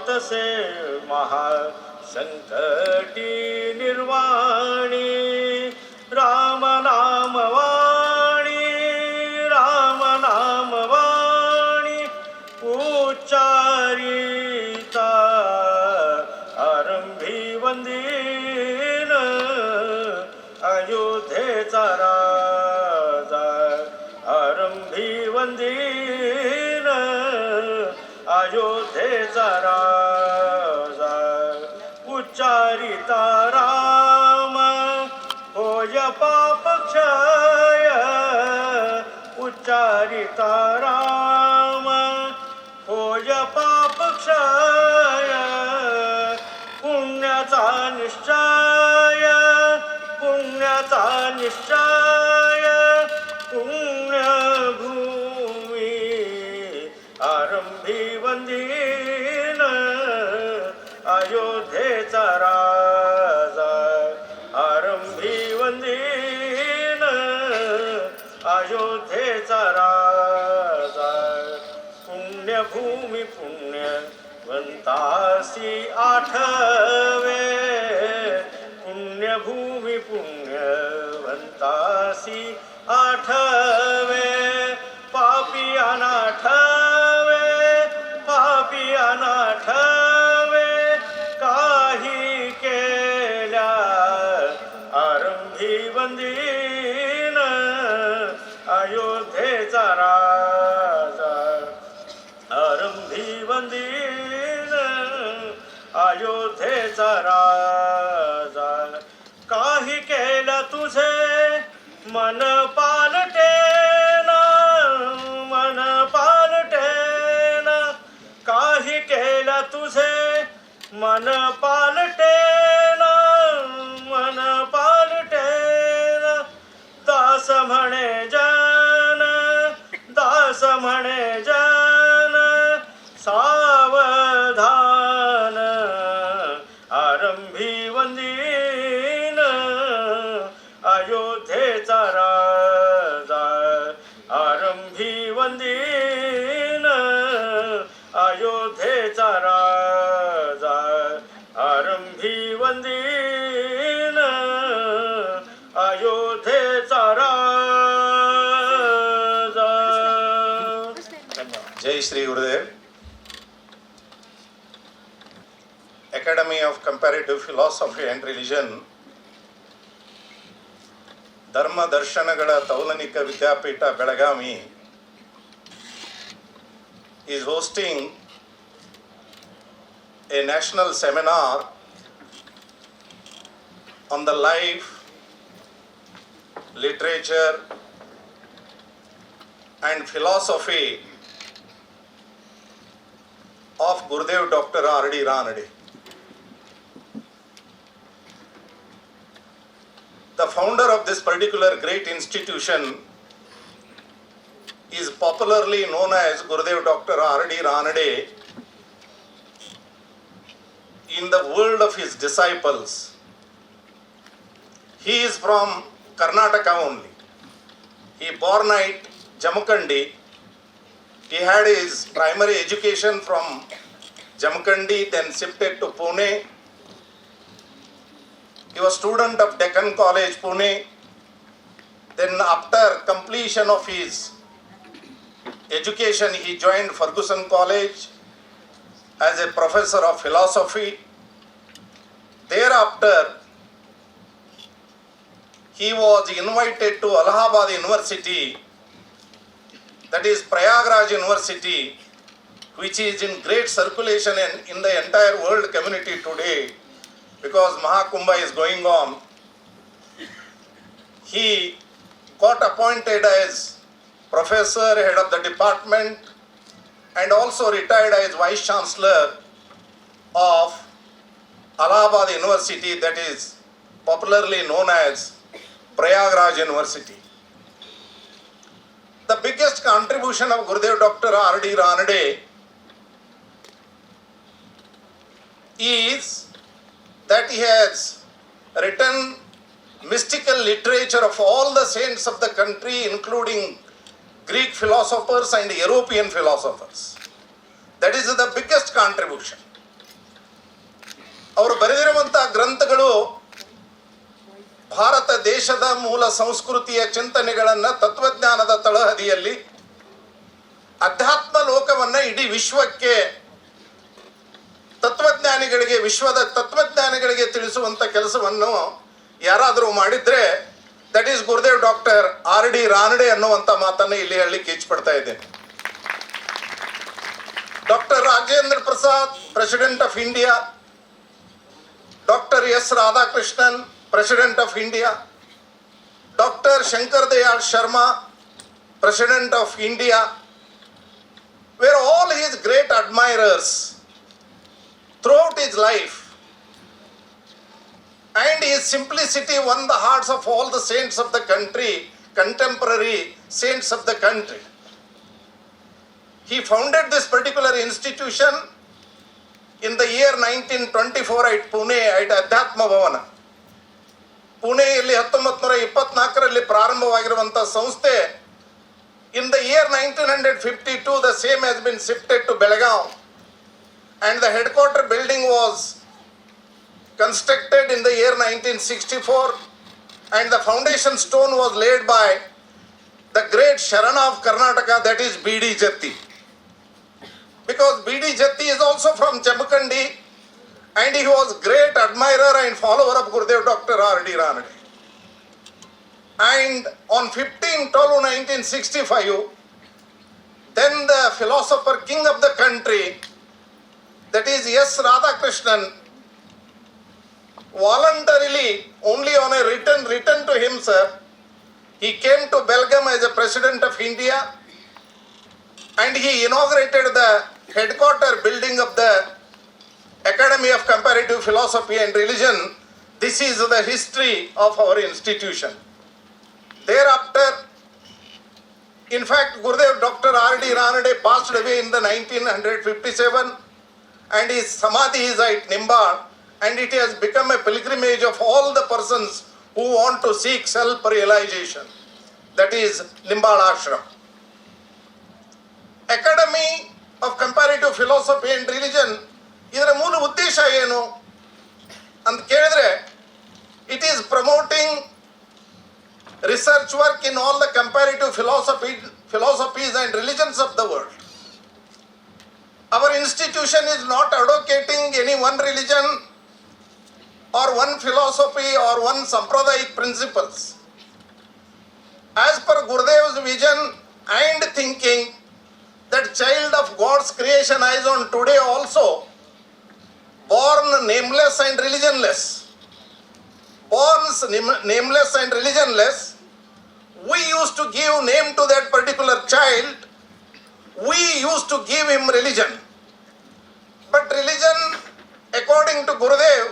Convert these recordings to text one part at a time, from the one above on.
तसे महा संकटी निर्वाणी राम नाम वाणी राम नाम वाणी उच्चारिता आरंभी वंदीन अयोध्येचा राजा आरंभी वंदीन अयोध्येचा राजा उच्चारिता राम होय पापक्षय उच्चारिता राम होय पापक्षय पुण्याचा निश्चय पुण्याचा निश्चय पुण्यभूमी आरंभी वंदीन अयोध्येचा राजा आरंभी वंदीन अयोध्येचा राजा पुण्यभूमी पुण्यवंतासी आठवे पुण्यभूमी पुण्यवंतासी आठवे पापी अनाठवे पापी अनाठवे काही केल्या आरंभी वंदीन अयोध्येचा राजा आरंभी वंदीन अयोध्येचा राजा काही केलं तुझे मन पालटेना मन पालटेना काही केलं तुझे मन पालटेना मन पालटेना दास म्हणे जन दास म्हणे जन सावधान आरंभी वंदीन अयोध्येचा राजा आरंभी वंदीन अयोध्येचा राजा आरंभी वंदीन अयोध्येचा राजा. जय Shri Gurudev. Academy of Comparative Philosophy and Religion ಧರ್ಮ ದರ್ಶನಗಳ ತೌಲನಿಕ ವಿದ್ಯಾಪೀಠ Belagavi is hosting a national seminar on the life, literature and philosophy of Gurudev Dr. Ranade. The founder of this particular great institution is popularly known as Gurudev Dr. Ranade in the world of his disciples. He is from Karnataka only. He born at Jamukandi. He had his primary education from Jamukandi, then shifted to Pune. He was student of Deccan College, Pune. Then after completion of his education, he joined Ferguson College as a professor of philosophy. Thereafter, he was invited to Allahabad University, that is Prayagraj University, which is in great circulation in the entire world community today because Mahakumbha is going on. He got appointed as professor, head of the department, and also retired as Vice-Chancellor of Allahabad University, that is popularly known as Prayagraj University. The biggest contribution of Gurudev Dr. Ranade is that he has written mystical literature of all the saints of the country, including Greek philosophers and European philosophers. That is the biggest contribution. ಅವರು ಬರೆದಿರುವಂತಹ ಗ್ರಂಥಗಳು ಭಾರತ ದೇಶದ ಮೂಲ ಸಂಸ್ಕೃತಿಯ ಚಿಂತನೆಗಳನ್ನು ತತ್ವಜ್ಞಾನದ ತಳಹದಿಯಲ್ಲಿ ಅಧ್ಯಾತ್ಮ ಲೋಕವನ್ನು ಇಡೀ ವಿಶ್ವಕ್ಕೆ ವಿಶ್ವದ ತತ್ವಜ್ಞಾನಿಗಳಿಗೆ ತಿಳಿಸುವಂಥ ಕೆಲಸವನ್ನು ಯಾರಾದರೂ ಮಾಡಿದ್ರೆ that is Gurudev doctor RD Ranade ಅನ್ನುವಂಥ ಮಾತನ್ನು ಇಲ್ಲಿ ಹೇಳಲಿಕ್ಕೆ ಇಚ್ಛಪಡ್ತಾ ಇದ್ದೇನೆ. Doctor Rajendra Prasad, president of India, doctor S. Radhakrishnan, President of India, Dr. Shankar Dayal Sharma, President of India, were all his great admirers throughout his life, and his simplicity won the hearts of all the saints of the country, contemporary saints of the country. He founded this particular institution in the year 1924 at Pune at Adhyatma Bhavana. ಪುಣೆಯಲ್ಲಿ 1924ರಲ್ಲಿ ಪ್ರಾರಂಭವಾಗಿರುವಂಥ ಸಂಸ್ಥೆ in the year 1952 the same has been shifted to Belagavi, and the headquarter building was constructed in the year 1964, and the foundation stone was laid by the great Sharana of Karnataka, that is B.D. Jatti, because B.D. Jatti is also from Chamakandi, and he was great admirer and follower of Gurudev Dr. R.D. Ranade. And on 15/12/1965, then the philosopher king of the country, that is S. Radhakrishnan, voluntarily, only on a written to him, sir, he came to Belgaum as a President of India, and he inaugurated the headquarter building of the Academy of Comparative Philosophy and Religion. This is the history of our institution. Thereafter, in fact, Gurudev Dr. R.D. Ranade passed away in the 1957, and his samadhi is at Nimbal, and it has become a pilgrimage of all the persons who want to seek self-realization. That is Nimbal Ashram. Academy of Comparative Philosophy and Religion, ಇದರ ಮೂಲ ಉದ್ದೇಶ ಏನು ಅಂತ ಕೇಳಿದ್ರೆ, it is promoting research work in all the comparative philosophies and religions of the world. Our institution is not advocating any one religion or one philosophy or one sampradayic principles. As per Gurudev's vision and thinking, that child of God's creation is on today also born nameless and religionless. Born nameless and religionless, we used to give name to that particular child, we used to give him religion. But religion, according to Gurudev,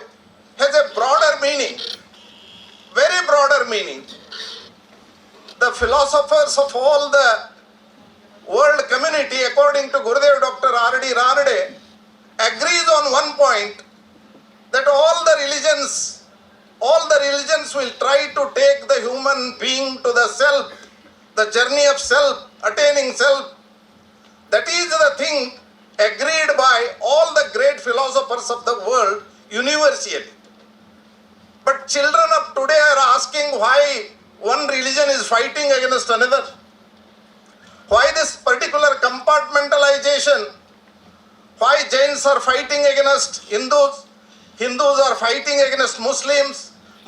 has a broader meaning, very broader meaning. The philosophers of all the world community, according to Gurudev Dr. R.D. Ranade, agrees on one point, that all the religions will try to take the human being to the self, the journey of self, attaining self. That is the thing agreed by all the great philosophers of the world universally. But children of today are asking why one religion is fighting against another. Why this particular compartmentalization? Why Jains are fighting against Hindus, Hindus are fighting against Muslims,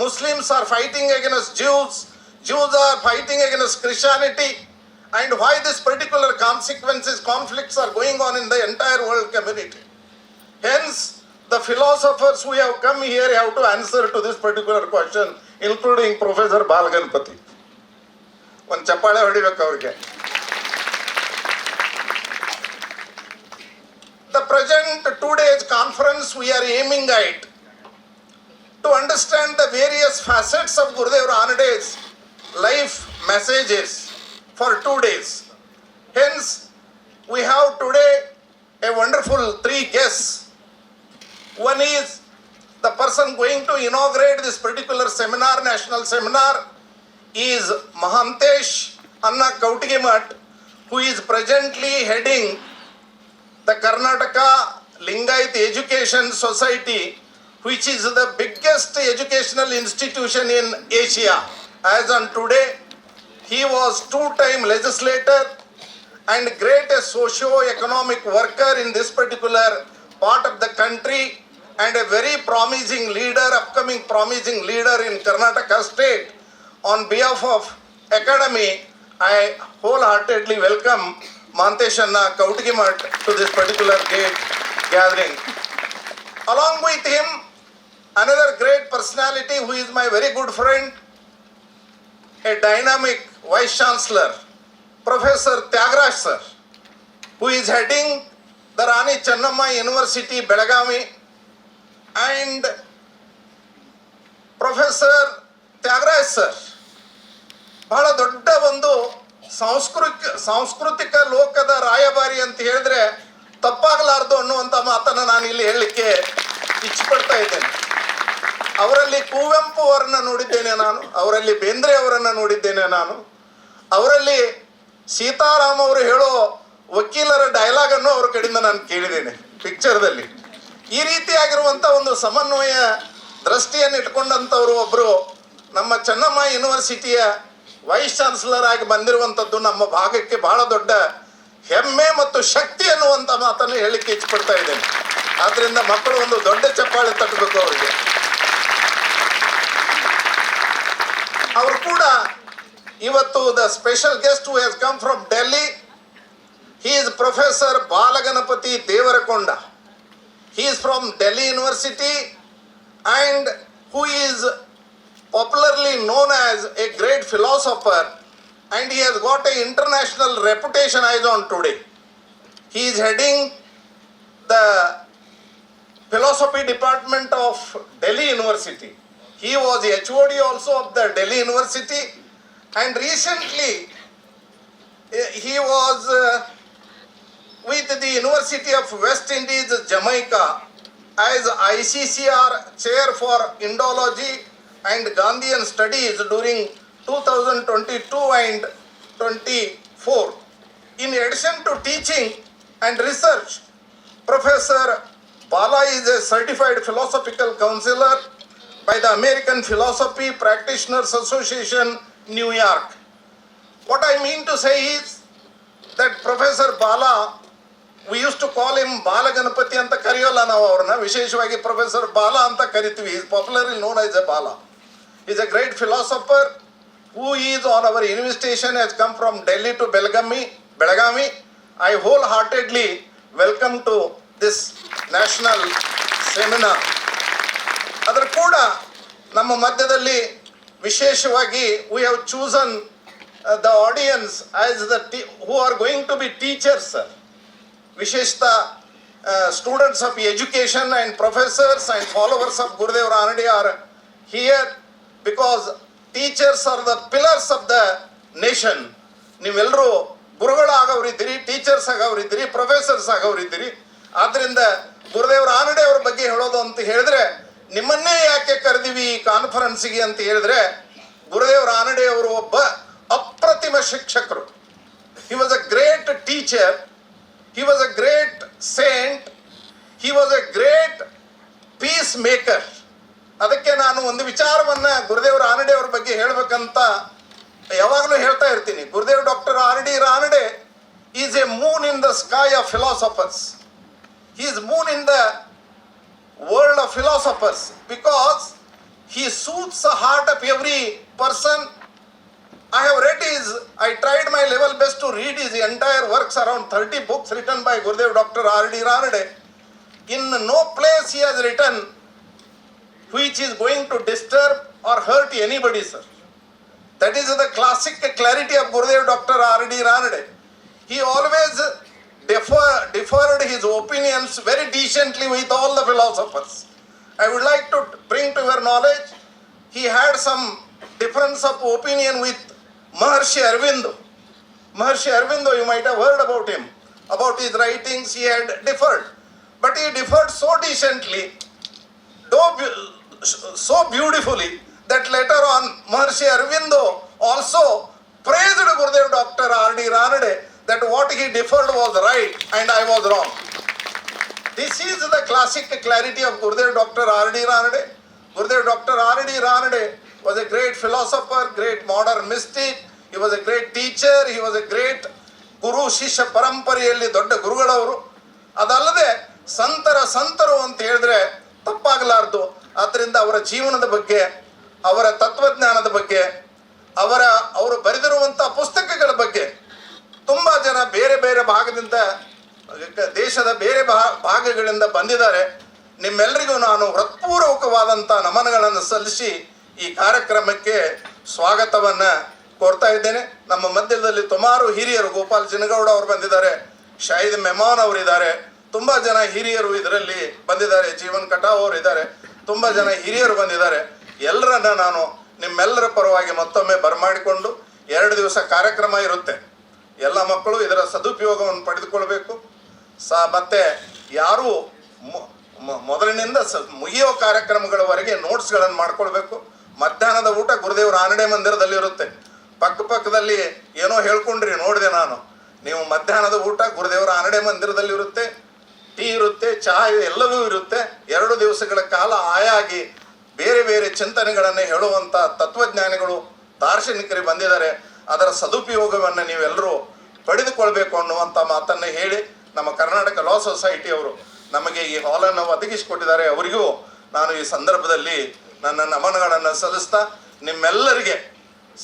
Muslims are fighting against Jews, Jews are fighting against Christianity, and why this particular conflicts are going on in the entire world community. Hence, the philosophers who have come here have to answer to this particular question, including Professor Balaganapathi. One chapale hodibekku avrige. The present 2 days conference we are aiming at to understand the various facets of Gurudev Ranade's life messages for 2 days. Hence, we have today a wonderful 3 guests. One is the person going to inaugurate this particular seminar, national seminar, is Mahantesh Kavatagimath, who is presently heading the Karnataka Lingayat Education Society, which is the biggest educational institution in Asia. As on today, he was two-time legislator and great socio-economic worker in this particular part of the country, and a very promising leader, upcoming promising leader in Karnataka state. On behalf of Academy, I wholeheartedly welcome Mahantesh Kavatagimath to this particular gathering. Along with him, another great personality who is my very good friend, a dynamic Vice-Chancellor, Professor Thyagaraj sir, who is heading the Rani Channamma University, Belagavi, and Professor Thyagaraj sir, ಬಹಳ ದೊಡ್ಡ ಒಂದು ಸಾಂಸ್ಕೃತಿಕ ಲೋಕದ ರಾಯಭಾರಿ ಅಂತ ಹೇಳಿದ್ರೆ ತಪ್ಪಾಗಲಾರದು ಅನ್ನುವಂಥ ಮಾತನ್ನು ನಾನು ಇಲ್ಲಿ ಹೇಳಲಿಕ್ಕೆ ಇಚ್ಛಪಡ್ತಾ ಇದ್ದೇನೆ. ಅವರಲ್ಲಿ ಕುವೆಂಪು ಅವರನ್ನು ನೋಡಿದ್ದೇನೆ ನಾನು, ಅವರಲ್ಲಿ ಬೇಂದ್ರೆ ಅವರನ್ನು ನೋಡಿದ್ದೇನೆ ನಾನು, ಅವರಲ್ಲಿ ಸೀತಾರಾಮ್ ಅವರು ಹೇಳೋ ವಕೀಲರ ಡೈಲಾಗನ್ನು ಅವ್ರ ಕಡೆಯಿಂದ ನಾನು ಕೇಳಿದ್ದೇನೆ ಪಿಕ್ಚರ್ದಲ್ಲಿ. ಈ ರೀತಿಯಾಗಿರುವಂಥ ಒಂದು ಸಮನ್ವಯ ದೃಷ್ಟಿಯನ್ನು ಇಟ್ಕೊಂಡಂಥವರು ಒಬ್ಬರು ನಮ್ಮ ಚೆನ್ನಮ್ಮ ಯೂನಿವರ್ಸಿಟಿಯ ವೈಸ್ ಚಾನ್ಸಲರ್ ಆಗಿ ಬಂದಿರುವಂಥದ್ದು ನಮ್ಮ ಭಾಗಕ್ಕೆ ಬಹಳ ದೊಡ್ಡ ಹೆಮ್ಮೆ ಮತ್ತು ಶಕ್ತಿ ಅನ್ನುವಂಥ ಮಾತನ್ನು ಹೇಳಲಿಕ್ಕೆ ಇಚ್ಛಪಡ್ತಾ ಇದ್ದೇನೆ. ಆದ್ದರಿಂದ ಮಕ್ಕಳು ಒಂದು ದೊಡ್ಡ ಚಪ್ಪಾಳೆ ತಟ್ಟಬೇಕು ಅವರಿಗೆ. ಅವರು ಕೂಡ ಇವತ್ತು the special guest who has come from Delhi. He is Professor Balaganapathi Devarakonda. He is from Delhi University and who is popularly known as a great philosopher, and he has got an international reputation as on today. He is heading the philosophy department of Delhi University. He was HOD also of the Delhi University, and recently he was with the University of West Indies, Jamaica, as ICCR Chair for Indology and Gandhian Studies during 2022 and 24. In addition to teaching and research, Professor Bala is a certified philosophical counselor by the American Philosophy Practitioners Association, New York. What I mean to say is that Professor Bala, we used to call him Balaganapathi anta ಕರೆಯೋಲ್ಲ ನಾವು ಅವ್ರನ್ನ, ವಿಶೇಷವಾಗಿ professor Bala ಅಂತ ಕರಿತೀವಿ. He is popularly known as a Bala. He is a great philosopher who is on our invitation has come from Delhi to Belagavi. I wholeheartedly welcome to this national seminar. ಅದರ ಕೂಡ ನಮ್ಮ ಮಧ್ಯದಲ್ಲಿ ವಿಶೇಷವಾಗಿ we have chosen the audience as who are going to be teachers, sir. Visheshta students of education and professors and followers of Gurudev Ranade are here because teachers are the pillars of the nation. ನೀವೆಲ್ಲರೂ ಗುರುಗಳಾಗವರಿದ್ದೀರಿ, teachers ಆಗವರಿದ್ದೀರಿ, professors ಆಗವರಿದ್ದೀರಿ. ಆದ್ದರಿಂದ ಗುರುದೇವ್ ರಾನಡೆ ಅವ್ರ ಬಗ್ಗೆ ಹೇಳೋದು ಅಂತ ಹೇಳಿದ್ರೆ, ನಿಮ್ಮನ್ನೇ ಯಾಕೆ ಕರೆದಿವಿ ಈ ಕಾನ್ಫರೆನ್ಸಿಗೆ ಅಂತ ಹೇಳಿದ್ರೆ, ಗುರುದೇವ್ ರಾನಡೆ ಅವರು ಒಬ್ಬ ಅಪ್ರತಿಮ ಶಿಕ್ಷಕರು. He was a great teacher. He was a great saint. He was a great peacemaker. ಅದಕ್ಕೆ ನಾನು ಒಂದು ವಿಚಾರವನ್ನು ಗುರುದೇವ್ ರಾನಡೆ ಅವ್ರ ಬಗ್ಗೆ ಹೇಳಬೇಕಂತ ಯಾವಾಗಲೂ ಹೇಳ್ತಾ ಇರ್ತೀನಿ. Gurudev doctor R.D. Ranade is A Moon in the sky of philosophers. He is moon in the world of philosophers because he soothes the heart of every person. I tried my level best to read his entire works, around 30 books written by Gurudev Dr. R.D. Ranade. In no place he has written which is going to disturb or hurt anybody, sir. That is the classic clarity of Gurudev Dr. R.D. Ranade. He always deferred his opinions very decently with all the philosophers. I would like to bring to your knowledge, he had some difference of opinion with Maharshi Aurobindo. Maharshi Aurobindo, you might have heard about him. About his writings, he had differed. But he differed so decently, so beautifully, that later on Maharshi Aurobindo also praised Gurudev Dr. R.D. Ranade that what he differed was right and I was wrong. This is the classic clarity of Gurudev Dr. R.D. Ranade. Gurudev Dr. R.D. Ranade was a great philosopher, great modern mystic. He was a great teacher. He was a great ಗುರು ಶಿಷ್ಯ ಪರಂಪರೆಯಲ್ಲಿ ದೊಡ್ಡ ಗುರುಗಳವರು. ಅದಲ್ಲದೆ ಸಂತರು ಅಂತ ಹೇಳಿದ್ರೆ ತಪ್ಪಾಗಲಾರದು. ಆದ್ದರಿಂದ ಅವರ ಜೀವನದ ಬಗ್ಗೆ, ಅವರ ತತ್ವಜ್ಞಾನದ ಬಗ್ಗೆ, ಅವರು ಬರೆದಿರುವಂಥ ಪುಸ್ತಕಗಳ ಬಗ್ಗೆ ತುಂಬ ಜನ ಬೇರೆ ಬೇರೆ ಭಾಗದಿಂದ, ದೇಶದ ಬೇರೆ ಭಾಗಗಳಿಂದ ಬಂದಿದ್ದಾರೆ. ನಿಮ್ಮೆಲ್ಲರಿಗೂ ನಾನು ಹೃತ್ಪೂರ್ವಕವಾದಂಥ ನಮನಗಳನ್ನು ಸಲ್ಲಿಸಿ ಈ ಕಾರ್ಯಕ್ರಮಕ್ಕೆ ಸ್ವಾಗತವನ್ನು ಕೋರ್ತಾ ಇದ್ದೇನೆ. ನಮ್ಮ ಮಧ್ಯದಲ್ಲಿ ಸುಮಾರು ಹಿರಿಯರು, ಗೋಪಾಲ್ ಚಿನಗೌಡ ಅವರು ಬಂದಿದ್ದಾರೆ, ಶಾಹಿದ್ ಮೆಮಾನ್ ಅವರಿದ್ದಾರೆ, ತುಂಬ ಜನ ಹಿರಿಯರು ಇದರಲ್ಲಿ ಬಂದಿದ್ದಾರೆ, ಜೀವನ್ ಕಟಾವ್ ಅವರು ಇದ್ದಾರೆ, ತುಂಬ ಜನ ಹಿರಿಯರು ಬಂದಿದ್ದಾರೆ. ಎಲ್ಲರನ್ನ ನಾನು ನಿಮ್ಮೆಲ್ಲರ ಪರವಾಗಿ ಮತ್ತೊಮ್ಮೆ ಬರಮಾಡಿಕೊಂಡು 2 ದಿವಸ ಕಾರ್ಯಕ್ರಮ ಇರುತ್ತೆ. ಎಲ್ಲ ಮಕ್ಕಳು ಇದರ ಸದುಪಯೋಗವನ್ನು ಪಡೆದುಕೊಳ್ಬೇಕು. ಮತ್ತೆ ಯಾರು ಮೊದಲಿನಿಂದ ಮುಗಿಯೋ ಕಾರ್ಯಕ್ರಮಗಳವರೆಗೆ ನೋಟ್ಸ್ಗಳನ್ನು ಮಾಡ್ಕೊಳ್ಬೇಕು. ಮಧ್ಯಾಹ್ನದ ಊಟ ಗುರುದೇವ್ ರಾನಡೆ ಮಂದಿರದಲ್ಲಿರುತ್ತೆ. ಪಕ್ಕದಲ್ಲಿ ಏನೋ ಹೇಳ್ಕೊಂಡ್ರಿ ನೋಡಿದೆ ನಾನು. ನೀವು ಮಧ್ಯಾಹ್ನದ ಊಟ ಗುರುದೇವರ ರಾನಡೆ ಮಂದಿರದಲ್ಲಿರುತ್ತೆ. ಟೀ ಇರುತ್ತೆ, ಚಹಾ ಎಲ್ಲವೂ ಇರುತ್ತೆ. 2 ದಿವಸಗಳ ಕಾಲ ಆಯಾಗಿ ಬೇರೆ ಬೇರೆ ಚಿಂತನೆಗಳನ್ನು ಹೇಳುವಂಥ ತತ್ವಜ್ಞಾನಿಗಳು, ದಾರ್ಶನಿಕರು ಬಂದಿದ್ದಾರೆ. ಅದರ ಸದುಪಯೋಗವನ್ನು ನೀವೆಲ್ಲರೂ ಪಡೆದುಕೊಳ್ಬೇಕು ಅನ್ನುವಂಥ ಮಾತನ್ನು ಹೇಳಿ, ನಮ್ಮ ಕರ್ನಾಟಕ ಲಾ ಸೊಸೈಟಿಯವರು ನಮಗೆ ಈ ಹಾಲನ್ನು ಒದಗಿಸಿಕೊಟ್ಟಿದ್ದಾರೆ. ಅವರಿಗೂ ನಾನು ಈ ಸಂದರ್ಭದಲ್ಲಿ ನನ್ನ ನಮನಗಳನ್ನು ಸಲ್ಲಿಸ್ತಾ ನಿಮ್ಮೆಲ್ಲರಿಗೆ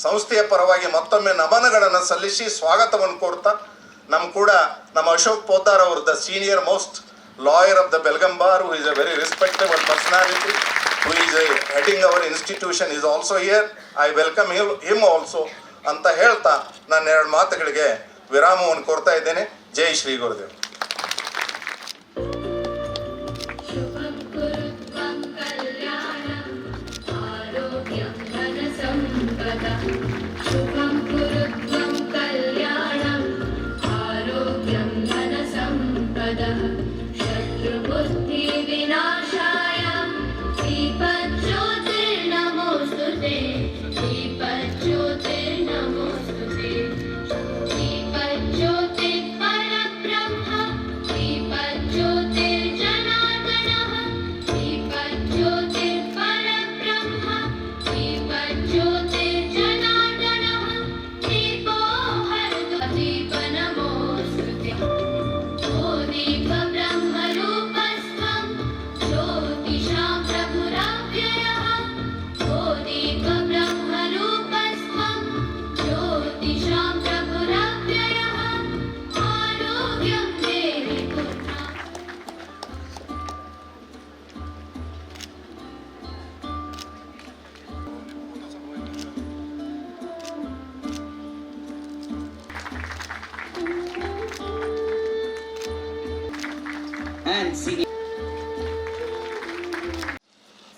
ಸಂಸ್ಥೆಯ ಪರವಾಗಿ ಮತ್ತೊಮ್ಮೆ ನಮನಗಳನ್ನು ಸಲ್ಲಿಸಿ ಸ್ವಾಗತವನ್ನು ಕೋರ್ತಾ, ನಮ್ಮ ಅಶೋಕ್ ಪೋದ್ದಾರ್ ಅವರು, the senior most lawyer of the Belgaum bar, who is a very respectable personality, who is heading our institution, is also here. I welcome him also ಅಂತ ಹೇಳ್ತಾ ನಾನು 2 ಮಾತುಗಳಿಗೆ ವಿರಾಮವನ್ನು ಕೋರ್ತಾ ಇದ್ದೇನೆ. ಜೈ Shri Gurudev.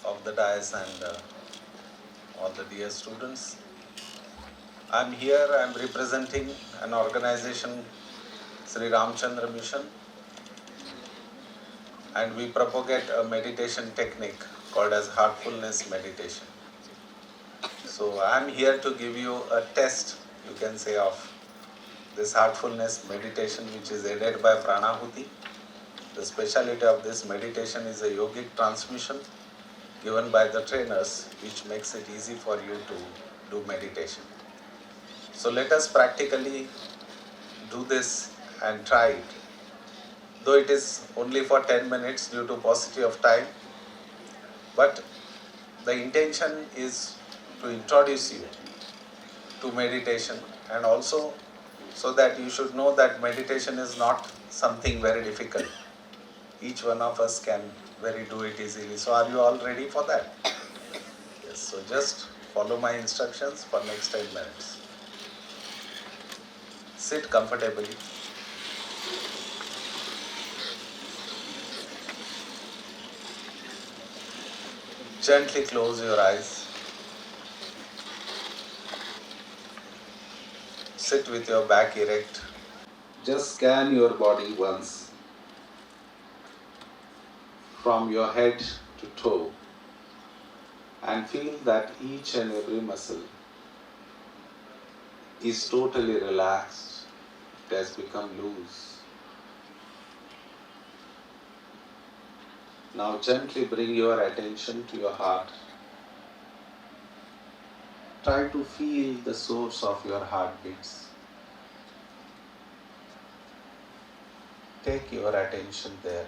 Of the dais and all the dear students, I'm representing an organization, Sri Ramchandra Mission, and we propagate a meditation technique called as heartfulness meditation. So I'm here to give you a test, you can say, of this heartfulness meditation, which is aided by pranahuti. The speciality of this meditation is a yogic transmission given by the trainers, which makes it easy for you to do meditation. So let us practically do this and try it. Though it is only for 10 minutes due to paucity of time, but the intention is to introduce you to meditation, and also so that you should know that meditation is not something very difficult. Each one of us can do it easily. So are you all ready for that? Yes, so just follow my instructions for next 10 minutes. Sit comfortably. Gently close your eyes. Sit with your back erect. Just scan your body once, from your head to toe, and feel that each and every muscle is totally relaxed. It has become loose. Now gently bring your attention to your heart. Try to feel the source of your heartbeats. Take your attention there,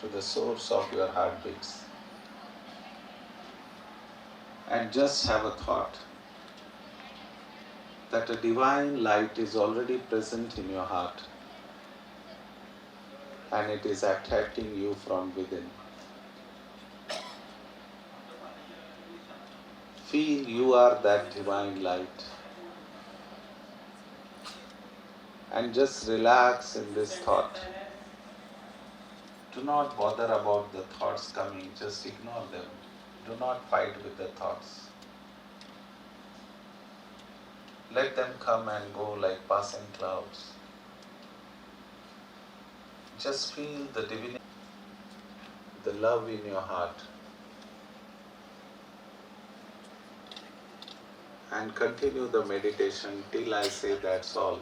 to the source of your heartbeats. And just have a thought that a divine light is already present in your heart and it is attracting you from within. Feel you are that divine light and just relax in this thought. Do not bother about the thoughts coming, just ignore them. Do not fight with the thoughts. Let them come and go like passing clouds. Just feel the divinity, the love in your heart. And continue the meditation till I say that's all.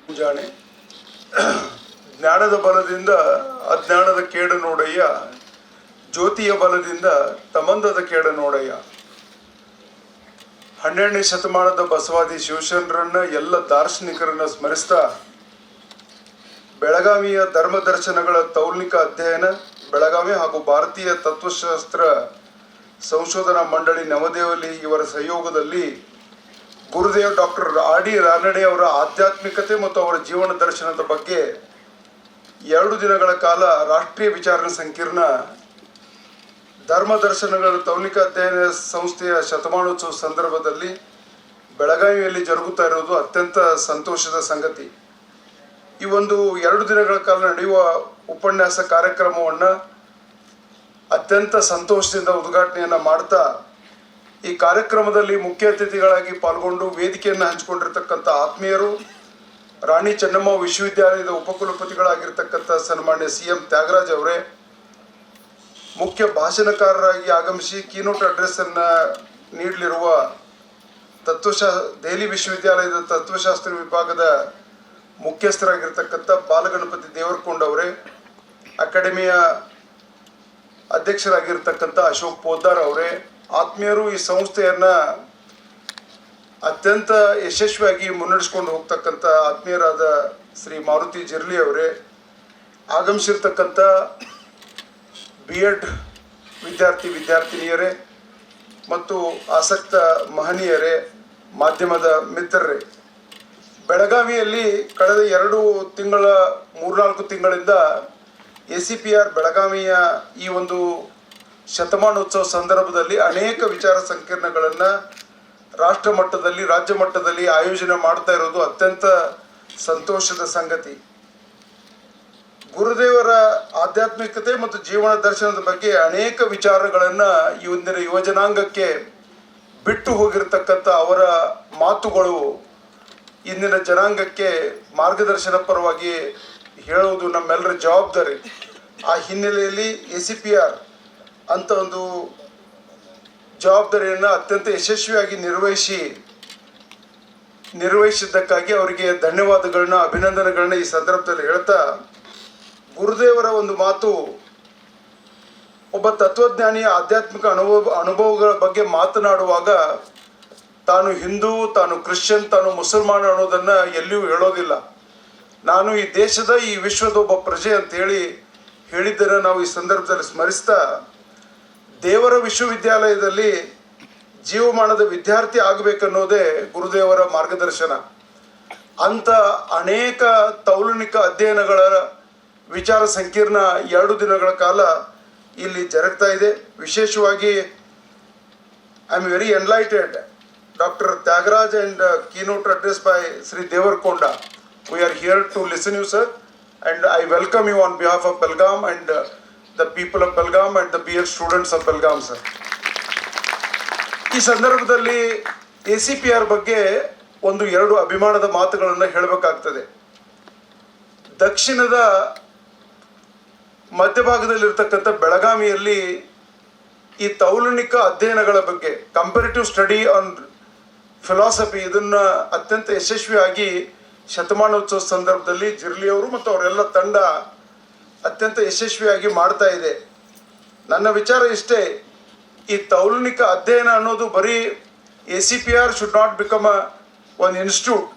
ಮುಂಜಾನೆ ಜ್ಞಾನದ ಬಲದಿಂದ ಅಜ್ಞಾನದ ಕೇಡ ನೋಡಯ್ಯ, ಜ್ಯೋತಿಯ ಬಲದಿಂದ ತಮಂದದ ಕೇಡ ನೋಡಯ್ಯ. 12ನೇ ಶತಮಾನದ ಬಸವಾದಿ ಶಿವಶರಣರನ್ನ ಎಲ್ಲ ದಾರ್ಶನಿಕರನ್ನ ಸ್ಮರಿಸ್ತಾ ಬೆಳಗಾವಿಯ ಧರ್ಮ ದರ್ಶನಗಳ ತೌಲ್ನಿಕ ಅಧ್ಯಯನ, ಬೆಳಗಾವಿ ಹಾಗೂ ಭಾರತೀಯ ತತ್ವಶಾಸ್ತ್ರ ಸಂಶೋಧನಾ ಮಂಡಳಿ ನವದೆಹಲಿ ಇವರ ಸಹಯೋಗದಲ್ಲಿ ಗುರುದೇವ್ ಡಾಕ್ಟರ್ ರಾನಡೆ ಅವರ ಆಧ್ಯಾತ್ಮಿಕತೆ ಮತ್ತು ಅವರ ಜೀವನ ದರ್ಶನದ ಬಗ್ಗೆ 2 ದಿನಗಳ ಕಾಲ ರಾಷ್ಟ್ರೀಯ ವಿಚಾರಣಾ ಸಂಕಿರಣ ಧರ್ಮ ದರ್ಶನಗಳ ತೌಲಿಕ ಅಧ್ಯಯನ ಸಂಸ್ಥೆಯ ಶತಮಾನೋತ್ಸವ ಸಂದರ್ಭದಲ್ಲಿ ಬೆಳಗಾವಿಯಲ್ಲಿ ಜರುಗುತ್ತಾ ಇರುವುದು ಅತ್ಯಂತ ಸಂತೋಷದ ಸಂಗತಿ. ಈ ಒಂದು 2 ದಿನಗಳ ಕಾಲ ನಡೆಯುವ ಉಪನ್ಯಾಸ ಕಾರ್ಯಕ್ರಮವನ್ನು ಅತ್ಯಂತ ಸಂತೋಷದಿಂದ ಉದ್ಘಾಟನೆಯನ್ನು ಮಾಡ್ತಾ, ಈ ಕಾರ್ಯಕ್ರಮದಲ್ಲಿ ಮುಖ್ಯ ಅತಿಥಿಗಳಾಗಿ ಪಾಲ್ಗೊಂಡು ವೇದಿಕೆಯನ್ನು ಹಂಚಿಕೊಂಡಿರ್ತಕ್ಕಂಥ ಆತ್ಮೀಯರು, ರಾಣಿ ಚೆನ್ನಮ್ಮ ವಿಶ್ವವಿದ್ಯಾಲಯದ ಉಪಕುಲಪತಿಗಳಾಗಿರ್ತಕ್ಕಂಥ ಸನ್ಮಾನ್ಯ CM ತ್ಯಾಗರಾಜ್ ಅವರೇ, ಮುಖ್ಯ ಭಾಷಣಕಾರರಾಗಿ ಆಗಮಿಸಿ ಕೀನೋಟ್ ಅಡ್ರೆಸ್ಸನ್ನು ನೀಡಲಿರುವ ದೆಹಲಿ ವಿಶ್ವವಿದ್ಯಾಲಯದ ತತ್ವಶಾಸ್ತ್ರ ವಿಭಾಗದ ಮುಖ್ಯಸ್ಥರಾಗಿರ್ತಕ್ಕಂಥ ಬಾಲಗಣಪತಿ ದೇವರಕೊಂಡ ಅವರೇ, ಅಕಾಡೆಮಿಯ ಅಧ್ಯಕ್ಷರಾಗಿರ್ತಕ್ಕಂಥ ಅಶೋಕ್ ಪೋದ್ದಾರ್ ಅವರೇ, ಆತ್ಮೀಯರು ಈ ಸಂಸ್ಥೆಯನ್ನು ಅತ್ಯಂತ ಯಶಸ್ವಿಯಾಗಿ ಮುನ್ನಡೆಸ್ಕೊಂಡು ಹೋಗ್ತಕ್ಕಂಥ ಆತ್ಮೀಯರಾದ ಶ್ರೀ ಮಾರುತಿ ಜಿರ್ಲಿ ಅವರೇ, ಆಗಮಿಸಿರ್ತಕ್ಕಂಥ B.Ed ವಿದ್ಯಾರ್ಥಿನಿಯರೇ ಮತ್ತು ಆಸಕ್ತ ಮಹನೀಯರೇ, ಮಾಧ್ಯಮದ ಮಿತ್ರರೇ, ಬೆಳಗಾವಿಯಲ್ಲಿ ಕಳೆದ 3-4 ತಿಂಗಳಿಂದ ACPR ಬೆಳಗಾವಿಯ ಈ ಒಂದು ಶತಮಾನೋತ್ಸವ ಸಂದರ್ಭದಲ್ಲಿ ಅನೇಕ ವಿಚಾರ ಸಂಕಿರಣಗಳನ್ನು ರಾಷ್ಟ್ರ ಮಟ್ಟದಲ್ಲಿ, ರಾಜ್ಯ ಮಟ್ಟದಲ್ಲಿ ಆಯೋಜನೆ ಮಾಡ್ತಾ ಇರೋದು ಅತ್ಯಂತ ಸಂತೋಷದ ಸಂಗತಿ. ಗುರುದೇವರ ಆಧ್ಯಾತ್ಮಿಕತೆ ಮತ್ತು ಜೀವನ ದರ್ಶನದ ಬಗ್ಗೆ ಅನೇಕ ವಿಚಾರಗಳನ್ನು ಇಂದಿನ ಯುವಜನಾಂಗಕ್ಕೆ ಬಿಟ್ಟು ಹೋಗಿರತಕ್ಕಂಥ ಅವರ ಮಾತುಗಳು ಇಂದಿನ ಜನಾಂಗಕ್ಕೆ ಮಾರ್ಗದರ್ಶನ ಪರವಾಗಿ ಹೇಳುವುದು ನಮ್ಮೆಲ್ಲರ ಜವಾಬ್ದಾರಿ. ಆ ಹಿನ್ನೆಲೆಯಲ್ಲಿ ACPR ಅಂತ ಒಂದು ಜವಾಬ್ದಾರಿಯನ್ನು ಅತ್ಯಂತ ಯಶಸ್ವಿಯಾಗಿ ನಿರ್ವಹಿಸಿದ್ದಕ್ಕಾಗಿ ಅವರಿಗೆ ಧನ್ಯವಾದಗಳನ್ನ, ಅಭಿನಂದನೆಗಳನ್ನ ಈ ಸಂದರ್ಭದಲ್ಲಿ ಹೇಳ್ತಾ, ಗುರುದೇವರ ಒಂದು ಮಾತು, ಒಬ್ಬ ತತ್ವಜ್ಞಾನಿಯ ಆಧ್ಯಾತ್ಮಿಕ ಅನುಭವಗಳ ಬಗ್ಗೆ ಮಾತನಾಡುವಾಗ ತಾನು ಹಿಂದೂ, ತಾನು ಕ್ರಿಶ್ಚಿಯನ್, ತಾನು ಮುಸಲ್ಮಾನ ಅನ್ನೋದನ್ನು ಎಲ್ಲಿಯೂ ಹೇಳೋದಿಲ್ಲ. ನಾನು ಈ ದೇಶದ, ಈ ವಿಶ್ವದ ಒಬ್ಬ ಪ್ರಜೆ ಅಂತ ಹೇಳಿದ್ದನ್ನು ನಾವು ಈ ಸಂದರ್ಭದಲ್ಲಿ ಸ್ಮರಿಸ್ತಾ, ದೇವರ ವಿಶ್ವವಿದ್ಯಾಲಯದಲ್ಲಿ ಜೀವಮಾನದ ವಿದ್ಯಾರ್ಥಿ ಆಗಬೇಕನ್ನೋದೇ ಗುರುದೇವರ ಮಾರ್ಗದರ್ಶನ. ಅಂಥ ಅನೇಕ ತೌಲನಿಕ ಅಧ್ಯಯನಗಳ ವಿಚಾರ ಸಂಕಿರಣ 2 ದಿನಗಳ ಕಾಲ ಇಲ್ಲಿ ಜರುಗ್ತಾ ಇದೆ. ವಿಶೇಷವಾಗಿ I am very enlightened. Dr. Thyagaraj and keynote address by Shri Devarakonda. We are here to listen you, sir, and I welcome you on behalf of Belgaum and the people of Belgaum and the B.Ed students of Belgaum, sir. ಈ ಸಂದರ್ಭದಲ್ಲಿ ACPR ಬಗ್ಗೆ 1-2 ಅಭಿಮಾನದ ಮಾತುಗಳನ್ನು ಹೇಳಬೇಕಾಗ್ತದೆ. ದಕ್ಷಿಣದ ಮಧ್ಯಭಾಗದಲ್ಲಿರ್ತಕ್ಕಂಥ ಬೆಳಗಾವಿಯಲ್ಲಿ ಈ ತೌಲನಿಕ ಅಧ್ಯಯನಗಳ ಬಗ್ಗೆ, comparative study on philosophy, ಇದನ್ನು ಅತ್ಯಂತ ಯಶಸ್ವಿಯಾಗಿ ಶತಮಾನೋತ್ಸವ ಸಂದರ್ಭದಲ್ಲಿ ಜಿರ್ಲಿ ಅವರು ಮತ್ತು ಅವರೆಲ್ಲ ತಂಡ ಅತ್ಯಂತ ಯಶಸ್ವಿಯಾಗಿ ಮಾಡ್ತಾ ಇದೆ. ನನ್ನ ವಿಚಾರ ಇಷ್ಟೇ, ಈ ತೌಲನಿಕ ಅಧ್ಯಯನ ಅನ್ನೋದು ಬರೀ ACPR ಶುಡ್ ನಾಟ್ ಬಿಕಮ್ ಒಂದು ಇನ್ಸ್ಟಿಟ್ಯೂಟ್,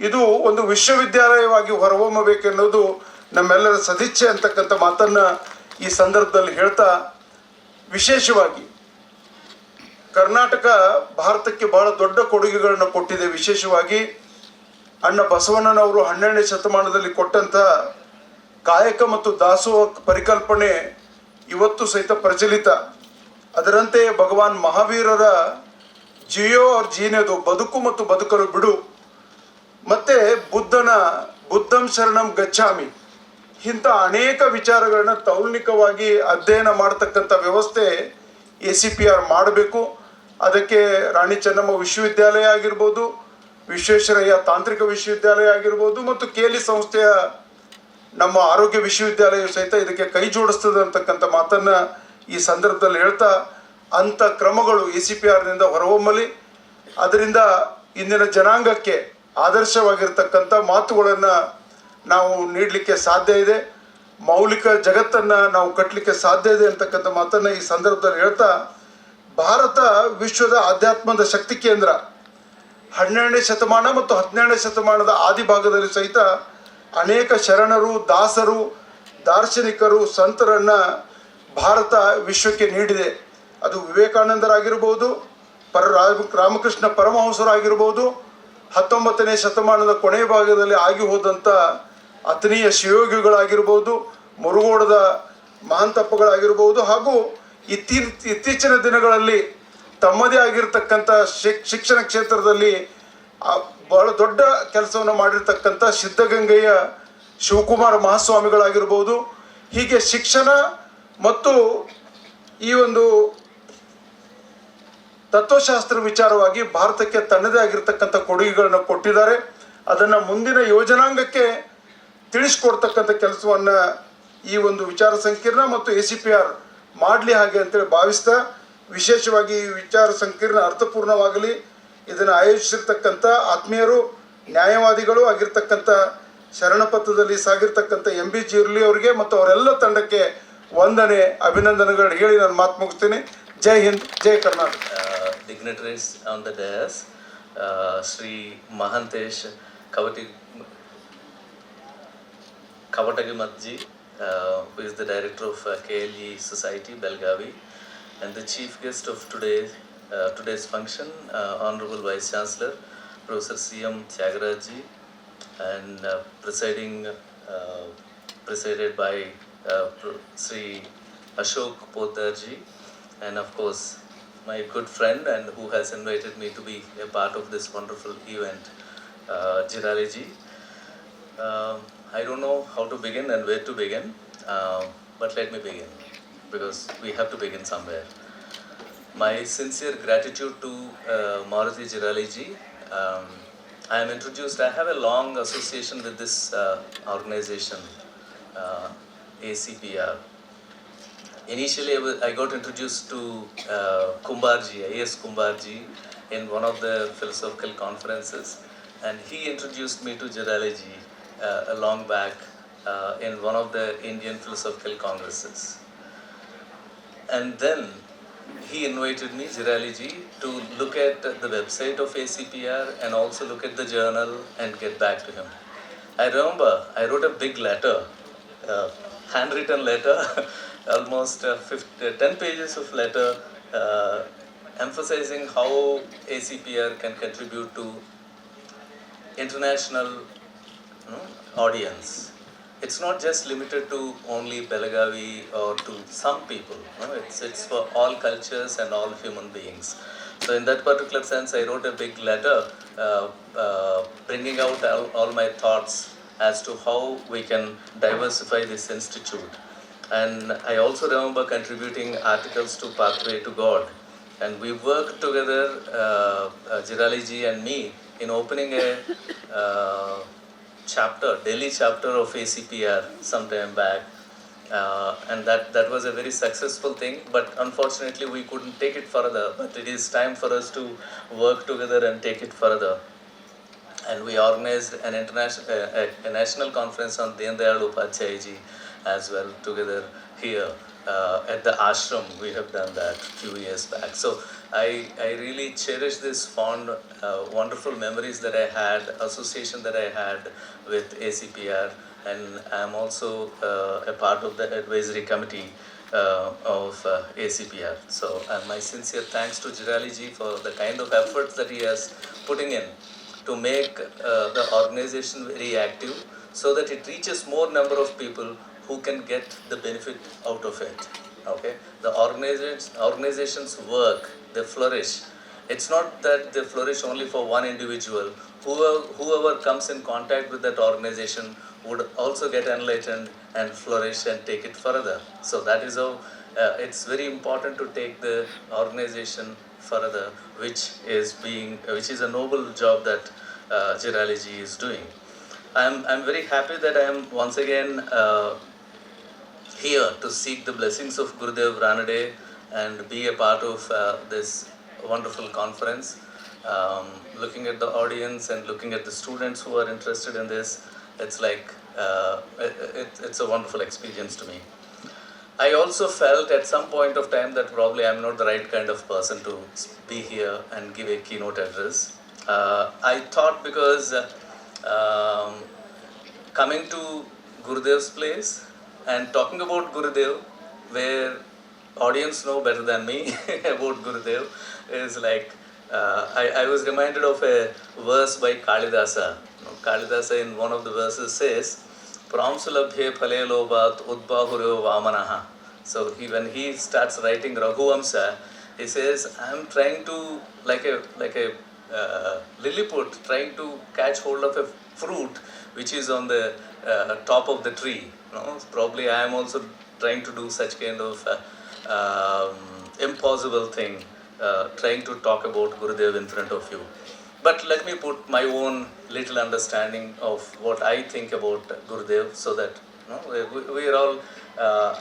ಇದು ಒಂದು ವಿಶ್ವವಿದ್ಯಾಲಯವಾಗಿ ಹೊರಹೊಮ್ಮಬೇಕೆನ್ನೋದು ನಮ್ಮೆಲ್ಲರ ಸದಿಚ್ಛೆ ಅಂತಕ್ಕಂಥ ಮಾತನ್ನು ಈ ಸಂದರ್ಭದಲ್ಲಿ ಹೇಳ್ತಾ, ವಿಶೇಷವಾಗಿ ಕರ್ನಾಟಕ ಭಾರತಕ್ಕೆ ಬಹಳ ದೊಡ್ಡ ಕೊಡುಗೆಗಳನ್ನು ಕೊಟ್ಟಿದೆ. ವಿಶೇಷವಾಗಿ ಅಣ್ಣ ಬಸವಣ್ಣನವರು 12ನೇ ಶತಮಾನದಲ್ಲಿ ಕೊಟ್ಟಂಥ ಕಾಯಕ ಮತ್ತು ದಾಸೋಹ ಪರಿಕಲ್ಪನೆ ಇವತ್ತು ಸಹಿತ ಪ್ರಚಲಿತ. ಅದರಂತೆ ಭಗವಾನ್ ಮಹಾವೀರರ ಜಿಯೋ ಅವ್ರ ಜೀನೆದು, ಬದುಕು ಮತ್ತು ಬದುಕಲು ಬಿಡು, ಮತ್ತು ಬುದ್ಧಂ ಶರಣಂ ಗಚ್ಚಾಮಿ, ಇಂಥ ಅನೇಕ ವಿಚಾರಗಳನ್ನ ತೌಲನಿಕವಾಗಿ ಅಧ್ಯಯನ ಮಾಡತಕ್ಕಂಥ ವ್ಯವಸ್ಥೆ ACPR ಮಾಡಬೇಕು. ಅದಕ್ಕೆ ರಾಣಿ ಚೆನ್ನಮ್ಮ ವಿಶ್ವವಿದ್ಯಾಲಯ ಆಗಿರ್ಬೋದು, ವಿಶ್ವೇಶ್ವರಯ್ಯ ತಾಂತ್ರಿಕ ವಿಶ್ವವಿದ್ಯಾಲಯ ಆಗಿರ್ಬೋದು, ಮತ್ತು KLE ಸಂಸ್ಥೆಯ ನಮ್ಮ ಆರೋಗ್ಯ ವಿಶ್ವವಿದ್ಯಾಲಯ ಸಹಿತ ಇದಕ್ಕೆ ಕೈ ಜೋಡಿಸ್ತದೆ ಅಂತಕ್ಕಂಥ ಮಾತನ್ನು ಈ ಸಂದರ್ಭದಲ್ಲಿ ಹೇಳ್ತಾ, ಅಂಥ ಕ್ರಮಗಳು ACPRನಿಂದ ಹೊರಹೊಮ್ಮಲಿ, ಅದರಿಂದ ಇಂದಿನ ಜನಾಂಗಕ್ಕೆ ಆದರ್ಶವಾಗಿರ್ತಕ್ಕಂಥ ಮಾತುಗಳನ್ನು ನಾವು ನೀಡಲಿಕ್ಕೆ ಸಾಧ್ಯ ಇದೆ, ಮೌಲಿಕ ಜಗತ್ತನ್ನು ನಾವು ಕಟ್ಟಲಿಕ್ಕೆ ಸಾಧ್ಯ ಇದೆ ಅಂತಕ್ಕಂಥ ಮಾತನ್ನು ಈ ಸಂದರ್ಭದಲ್ಲಿ ಹೇಳ್ತಾ, ಭಾರತ ವಿಶ್ವದ ಆಧ್ಯಾತ್ಮದ ಶಕ್ತಿ ಕೇಂದ್ರ. 12ನೇ ಶತಮಾನ ಮತ್ತು 17ನೇ ಶತಮಾನದ ಆದಿಭಾಗದಲ್ಲಿ ಸಹಿತ ಅನೇಕ ಶರಣರು, ದಾಸರು, ದಾರ್ಶನಿಕರು, ಸಂತರನ್ನು ಭಾರತ ವಿಶ್ವಕ್ಕೆ ನೀಡಿದೆ. ಅದು ವಿವೇಕಾನಂದರಾಗಿರ್ಬೋದು, ರಾಮಕೃಷ್ಣ ಪರಮಹಂಸರಾಗಿರ್ಬೋದು, 19ನೇ ಶತಮಾನದ ಕೊನೆಯ ಭಾಗದಲ್ಲಿ ಆಗಿ ಹೋದಂಥ ಅಥನೀಯ ಶಿವಯೋಗಿಗಳಾಗಿರ್ಬೋದು, ಮುರುಗೋಡದ ಮಹಾಂತಪ್ಪಗಳಾಗಿರ್ಬೋದು, ಹಾಗೂ ಇತ್ತೀಚಿನ ದಿನಗಳಲ್ಲಿ ತಮ್ಮದೇ ಆಗಿರ್ತಕ್ಕಂಥ ಶಿಕ್ಷಣ ಕ್ಷೇತ್ರದಲ್ಲಿ ಬಹಳ ದೊಡ್ಡ ಕೆಲಸವನ್ನು ಮಾಡಿರ್ತಕ್ಕಂಥ ಸಿದ್ಧಗಂಗೆಯ ಶಿವಕುಮಾರ ಮಹಾಸ್ವಾಮಿಗಳಾಗಿರ್ಬೋದು. ಹೀಗೆ ಶಿಕ್ಷಣ ಮತ್ತು ಈ ಒಂದು ತತ್ವಶಾಸ್ತ್ರ ವಿಚಾರವಾಗಿ ಭಾರತಕ್ಕೆ ತನ್ನದೇ ಆಗಿರ್ತಕ್ಕಂಥ ಕೊಡುಗೆಗಳನ್ನು ಕೊಟ್ಟಿದ್ದಾರೆ. ಅದನ್ನು ಮುಂದಿನ ಯೋಜನಾಂಗಕ್ಕೆ ತಿಳಿಸ್ಕೊಡ್ತಕ್ಕಂಥ ಕೆಲಸವನ್ನು ಈ ಒಂದು ವಿಚಾರ ಸಂಕಿರಣ ಮತ್ತು ACPR ಮಾಡಲಿ ಹಾಗೆ ಅಂತೇಳಿ ಭಾವಿಸ್ತಾ, ವಿಶೇಷವಾಗಿ ಈ ವಿಚಾರ ಸಂಕಿರಣ ಅರ್ಥಪೂರ್ಣವಾಗಲಿ, ಇದನ್ನು ಆಯೋಜಿಸಿರ್ತಕ್ಕಂಥ ಆತ್ಮೀಯರು, ನ್ಯಾಯವಾದಿಗಳು ಆಗಿರ್ತಕ್ಕಂಥ ಶರಣಪಥದಲ್ಲಿ ಸಾಗಿರ್ತಕ್ಕಂಥ MB ಜಿರ್ಲಿ ಅವರಿಗೆ ಮತ್ತು ಅವರೆಲ್ಲ ತಂಡಕ್ಕೆ ವಂದನೆ, ಅಭಿನಂದನೆಗಳು ಹೇಳಿ ನಾನು ಮಾತು ಮುಗಿಸ್ತೀನಿ. ಜೈ ಹಿಂದ್, ಜೈ Karnataka. Dignitaries on the dais, Shri Mahantesh Kavatagimath ji, who is the director of KLE Society, Belagavi, and the chief guest of today's function, Honorable Vice-Chancellor, Professor CM Thyagaraj ji, and presided by Shri Ashok Potdar ji, and of course my good friend and who has invited me to be a part of this wonderful event, Jirali ji. I don't know how to begin and where to begin, but let me begin because we have to begin somewhere. My sincere gratitude to Maruti Jirali ji. I am introduced, I have a long association with this organization, ACPR. Initially, I got introduced to Kumbarji, A.S. Kumbarji, in one of the philosophical conferences, and he introduced me to Jiraliji a long back in one of the Indian philosophical congresses. And then he invited me, Jiraliji, to look at the website of ACPR and also look at the journal and get back to him. I remember I wrote a big letter, handwritten letter, almost 10 pages of letter emphasizing how ACPR can contribute to international audience. It's not just limited to only Belagavi or to some people. It's for all cultures and all human beings. So in that particular sense, I wrote a big letter bringing out all my thoughts as to how we can diversify this institute. And I also remember contributing articles to Pathway to God. And we worked together, Jirali ji and me, in opening a Delhi chapter of ACPR some time back. And that was a very successful thing, but unfortunately we couldn't take it further. But it is time for us to work together and take it further. And we organized a national conference on Deen Dayal Upadhyay ji as well together here at the ashram. We have done that a few years back. So I really cherish this fond, wonderful memories that I had, association that I had with ACPR, and I am also a part of the advisory committee of ACPR. So my sincere thanks to Jirali ji for the kind of efforts that he has putting in to make the organization very active so that it reaches more number of people who can get the benefit out of it. Okay, the organizations work, they flourish. It's not that they flourish only for one individual. Whoever comes in contact with that organization would also get enlightened and flourish and take it further. So that is how it's very important to take the organization further, which is a noble job that Jirali ji is doing. I'm very happy that I am once again here to seek the blessings of Gurudev Ranade and be a part of this wonderful conference. Looking at the audience and looking at the students who are interested in this, it's like it's a wonderful experience to me. I also felt at some point of time that probably I'm not the right kind of person to be here and give a keynote address. I thought because coming to Gurudev's place and talking about Gurudev, where audience know better than me about Gurudev, is like I was reminded of a verse by Kalidasa. Kalidasa in one of the verses says, Pramsulabhe phale lobat udbahuryo vamanaha. So when he starts writing Raghuvamsa, he says, I'm trying to, like a Lilliput, trying to catch hold of a fruit which is on the top of the tree. Probably I am also trying to do such kind of impossible thing, trying to talk about Gurudev in front of you. But let me put my own little understanding of what I think about Gurudev, so that we are all,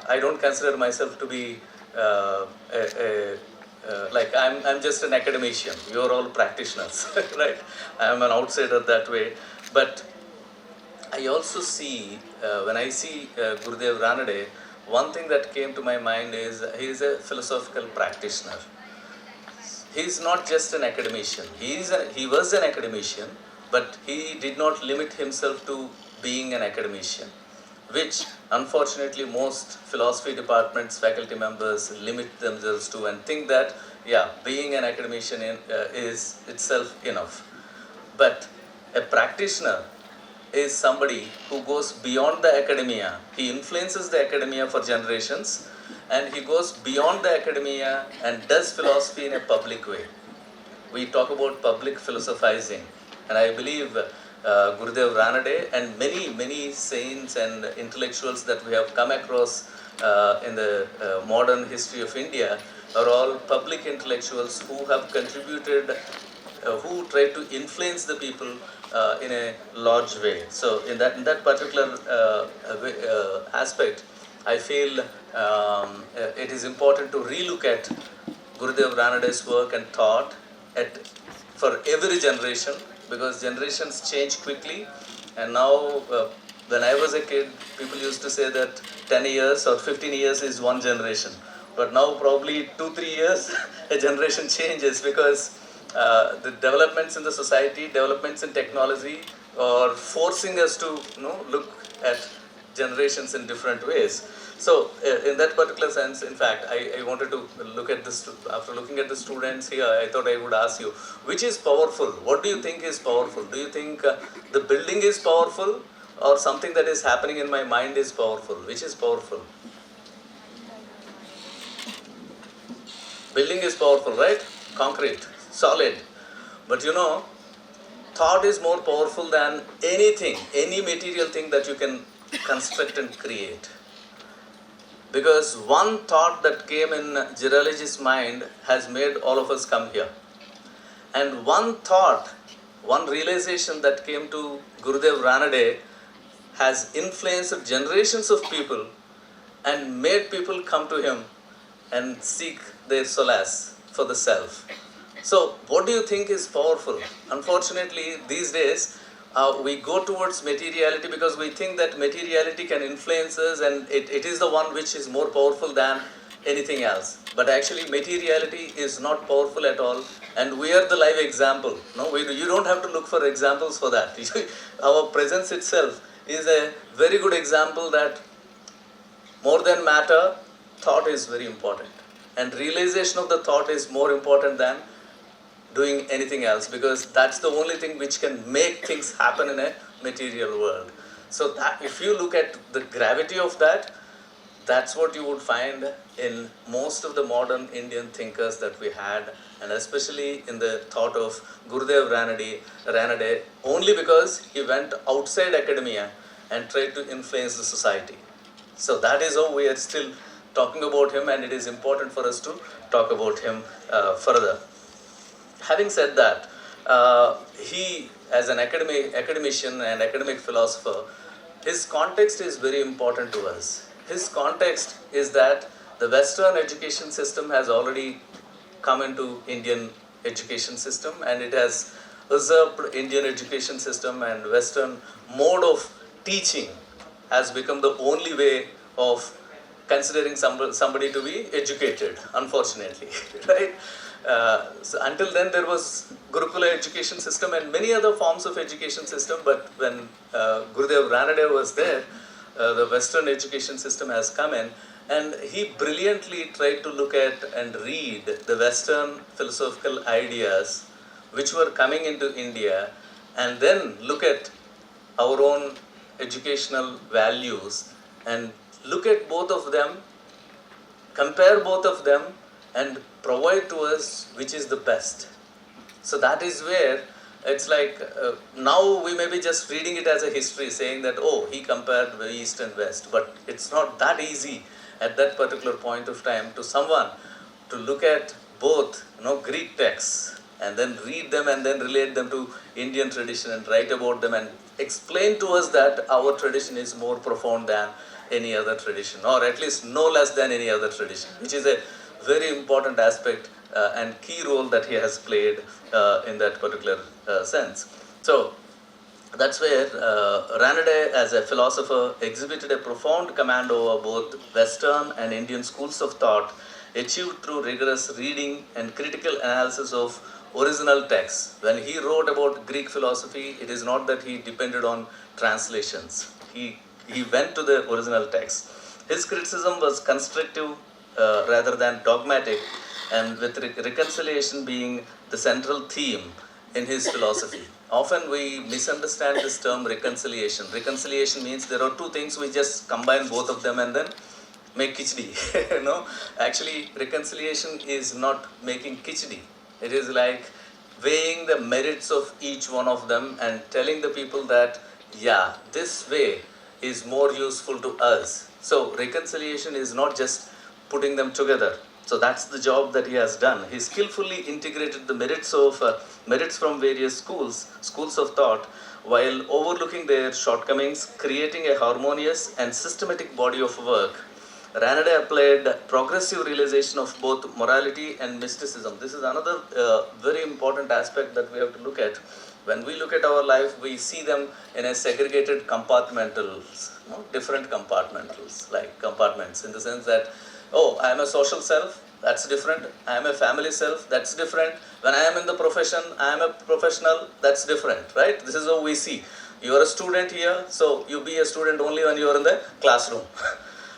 I don't consider myself to be like I'm just an academician. You are all practitioners, right? I am an outsider that way. But I also see, when I see Gurudev Ranade, one thing that came to my mind is he is a philosophical practitioner. He is not just an academician. He was an academician, but he did not limit himself to being an academician, which unfortunately most philosophy departments, faculty members limit themselves to and think that, yeah, being an academician is itself enough. But a practitioner is somebody who goes beyond the academia. He influences the academia for generations, and he goes beyond the academia and does philosophy in a public way. We talk about public philosophizing, and I believe Gurudev Ranade and many saints and intellectuals that we have come across in the modern history of India are all public intellectuals who have contributed, who try to influence the people in a large way. So in that particular aspect, I feel it is important to relook at Gurudev Ranade's work and thought for every generation, because generations change quickly. And now, when I was a kid, people used to say that 10 years or 15 years is one generation. But now probably 2-3 years, a generation changes, because the developments in the society, developments in technology are forcing us to look at generations in different ways. So in that particular sense, in fact, I wanted to look at this, after looking at the students here, I thought I would ask you, which is powerful? What do you think is powerful? Do you think the building is powerful, or something that is happening in my mind is powerful? Which is powerful? Building is powerful, right? Concrete, solid. But thought is more powerful than anything, any material thing that you can construct and create. Because one thought that came in Jiralaji's mind has made all of us come here. And one thought, one realization that came to Gurudev Ranade has influenced generations of people and made people come to him and seek their solace for the self. So what do you think is powerful? Unfortunately, these days, we go towards materiality because we think that materiality can influence us, and it is the one which is more powerful than anything else. But actually materiality is not powerful at all, and we are the live example. You don't have to look for examples for that. Our presence itself is a very good example that more than matter, thought is very important. And realization of the thought is more important than doing anything else, because that's the only thing which can make things happen in a material world. So that, if you look at the gravity of that, that's what you would find in most of the modern Indian thinkers that we had, and especially in the thought of Gurudev Ranade, only because he went outside academia and tried to influence the society. So that is how we are still talking about him, and it is important for us to talk about him further. Having said that, he, as an academician and academic philosopher, his context is very important to us. His context is that the Western education system has already come into Indian education system, and it has usurped Indian education system, and Western mode of teaching has become the only way of considering somebody to be educated, unfortunately, right? So until then there was Gurukula education system and many other forms of education system, but when Gurudev Ranade was there, the Western education system has come in, and he brilliantly tried to look at and read the Western philosophical ideas which were coming into India, and then look at our own educational values and look at both of them, compare both of them, and provide to us which is the best. So that is where it's like, now we may be just reading it as a history, saying that, oh, he compared the East and West, but it's not that easy at that particular point of time to someone to look at both Greek texts and then read them and then relate them to Indian tradition and write about them and explain to us that our tradition is more profound than any other tradition, or at least no less than any other tradition, which is a very important aspect and key role that he has played in that particular sense. So that's where Ranade, as a philosopher, exhibited a profound command over both Western and Indian schools of thought, achieved through rigorous reading and critical analysis of original texts. When he wrote about Greek philosophy, it is not that he depended on translations. He went to the original text. His criticism was constructive rather than dogmatic, and with reconciliation being the central theme in his philosophy. Often we misunderstand this term reconciliation. Reconciliation means there are two things, we just combine both of them and then make khichdi. Actually, reconciliation is not making khichdi. It is like weighing the merits of each one of them and telling the people that, yeah, this way is more useful to us. So reconciliation is not just putting them together. So that's the job that he has done. He skillfully integrated the merits from various schools of thought, while overlooking their shortcomings, creating a harmonious and systematic body of work. Ranade applied progressive realization of both morality and mysticism. This is another very important aspect that we have to look at. When we look at our life, we see them in a segregated compartmentals, different compartmentals, like compartments, in the sense that, oh, I am a social self, that's different. I am a family self, that's different. When I am in the profession, I am a professional, that's different, right? This is how we see. You are a student here, so you be a student only when you are in the classroom.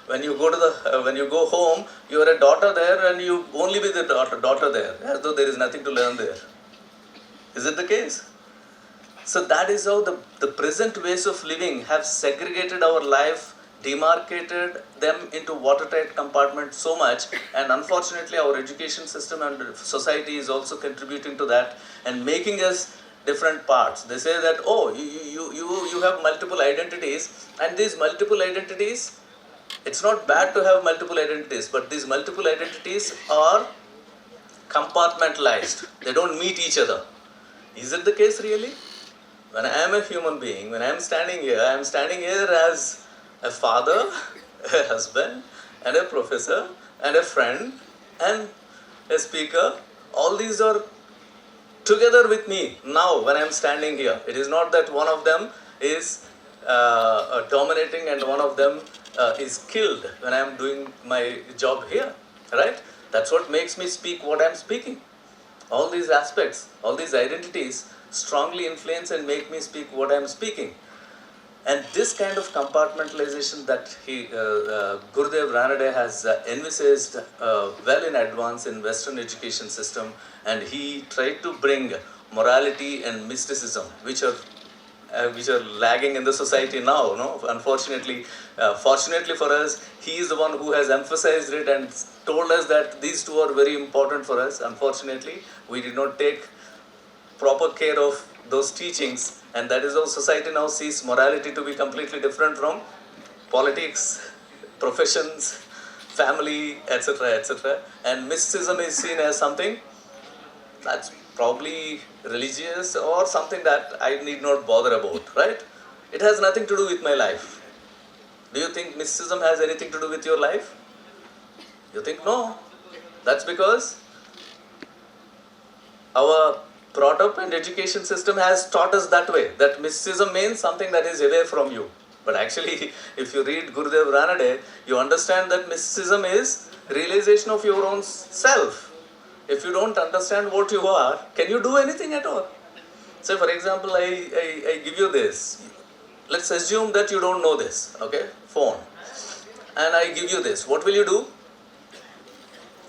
When you go home, you are a daughter there, and you only be the daughter there, as though there is nothing to learn there. Is it the case? So that is how the present ways of living have segregated our life, demarcated them into watertight compartments so much, and unfortunately our education system and society is also contributing to that and making us different parts. They say that, oh, you have multiple identities, and these multiple identities, it's not bad to have multiple identities, but these multiple identities are compartmentalized. They don't meet each other. Is it the case really? When I am a human being, when I am standing here as a father, a husband, and a professor, and a friend, and a speaker. All these are together with me now when I am standing here. It is not that one of them is dominating and one of them is killed when I am doing my job here, right? That's what makes me speak what I am speaking. All these aspects, all these identities strongly influence and make me speak what I am speaking. And this kind of compartmentalization that Gurudev Ranade has envisaged well in advance in Western education system, and he tried to bring morality and mysticism, which are lagging in the society now. No, unfortunately, fortunately for us, he is the one who has emphasized it and told us that these two are very important for us. Unfortunately, we did not take proper care of those teachings, and that is how society now sees morality to be completely different from politics, professions, family, etc., etc. And mysticism is seen as something that's probably religious or something that I need not bother about, right? It has nothing to do with my life. Do you think mysticism has anything to do with your life? You think no. That's because our brought up and education system has taught us that way, that mysticism means something that is away from you. But actually, if you read Gurudev Ranade, you understand that mysticism is realization of your own self. If you don't understand what you are, can you do anything at all? Say, for example, I give you this. Let's assume that you don't know this, okay, phone. And I give you this. What will you do?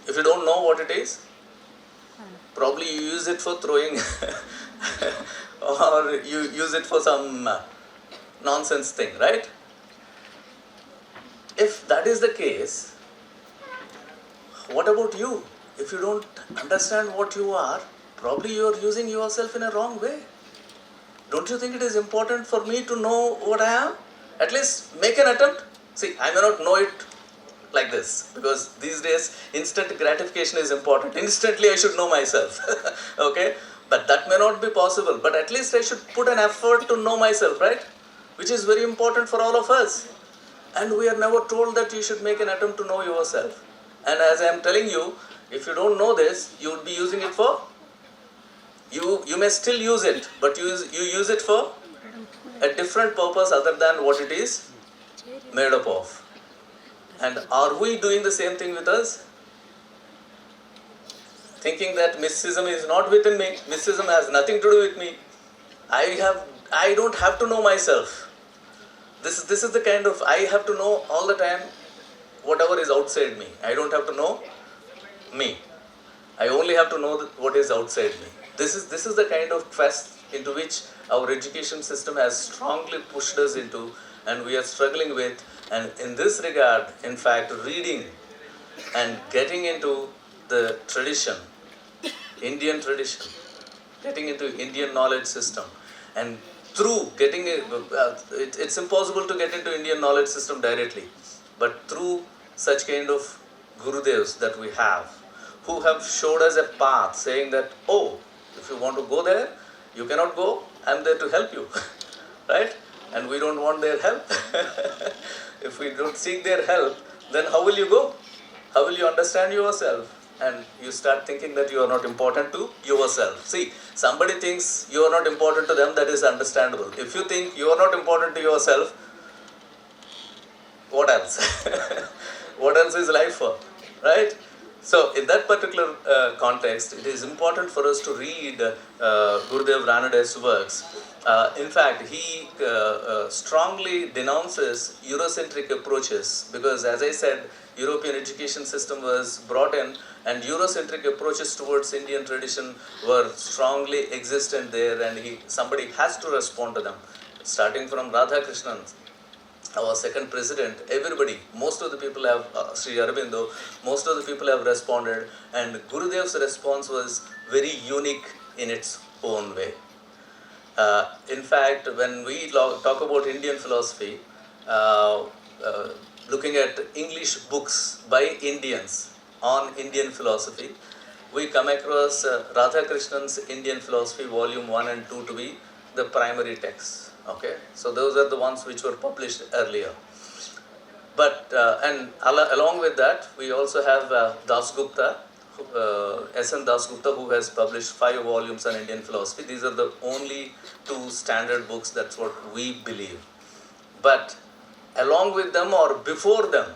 If you don't know what it is, probably you use it for throwing or you use it for some nonsense thing, right? If that is the case, what about you? If you don't understand what you are, probably you are using yourself in a wrong way. Don't you think it is important for me to know what I am? At least make an attempt. See, I may not know it like this, because these days instant gratification is important. Instantly I should know myself. Okay, but that may not be possible, but at least I should put an effort to know myself, right? Which is very important for all of us. And we are never told that you should make an attempt to know yourself. And as I am telling you, if you don't know this, you would be using it for, you may still use it, but you use it for a different purpose other than what it is made up of. And are we doing the same thing with us? Thinking that mysticism is not within me, mysticism has nothing to do with me. I don't have to know myself. This is the kind of, I have to know all the time whatever is outside me. I don't have to know me. I only have to know what is outside me. This is the kind of quest into which our education system has strongly pushed us into, and we are struggling with. And in this regard, in fact, reading and getting into the tradition, Indian tradition, getting into Indian knowledge system, and through getting it's impossible to get into Indian knowledge system directly, but through such kind of Gurudevs that we have, who have showed us a path, saying that, oh, if you want to go there, you cannot go, I'm there to help you, right? And we don't want their help. If we don't seek their help, then how will you go? How will you understand yourself? And you start thinking that you are not important to yourself. See, somebody thinks you are not important to them, that is understandable. If you think you are not important to yourself, what else? What else is life for, right? So, in that particular context, it is important for us to read Gurudev Ranade's works. In fact, he strongly denounces Eurocentric approaches because, as I said, European education system was brought in and Eurocentric approaches towards Indian tradition were strongly existent there, and somebody has to respond to them. Starting from Radhakrishnan, our second president, everybody, most of the people have, Shri Aurobindo, most of the people have responded, and Gurudev's response was very unique in its own way. In fact, when we talk about Indian philosophy, looking at English books by Indians on Indian philosophy, we come across Radhakrishnan's Indian Philosophy Volume 1 and 2 to be the primary texts. Okay, so those are the ones which were published earlier. But and along with that, we also have Dasgupta, S.N. Dasgupta, who has published 5 volumes on Indian philosophy. These are the only 2 standard books, that's what we believe. But along with them or before them,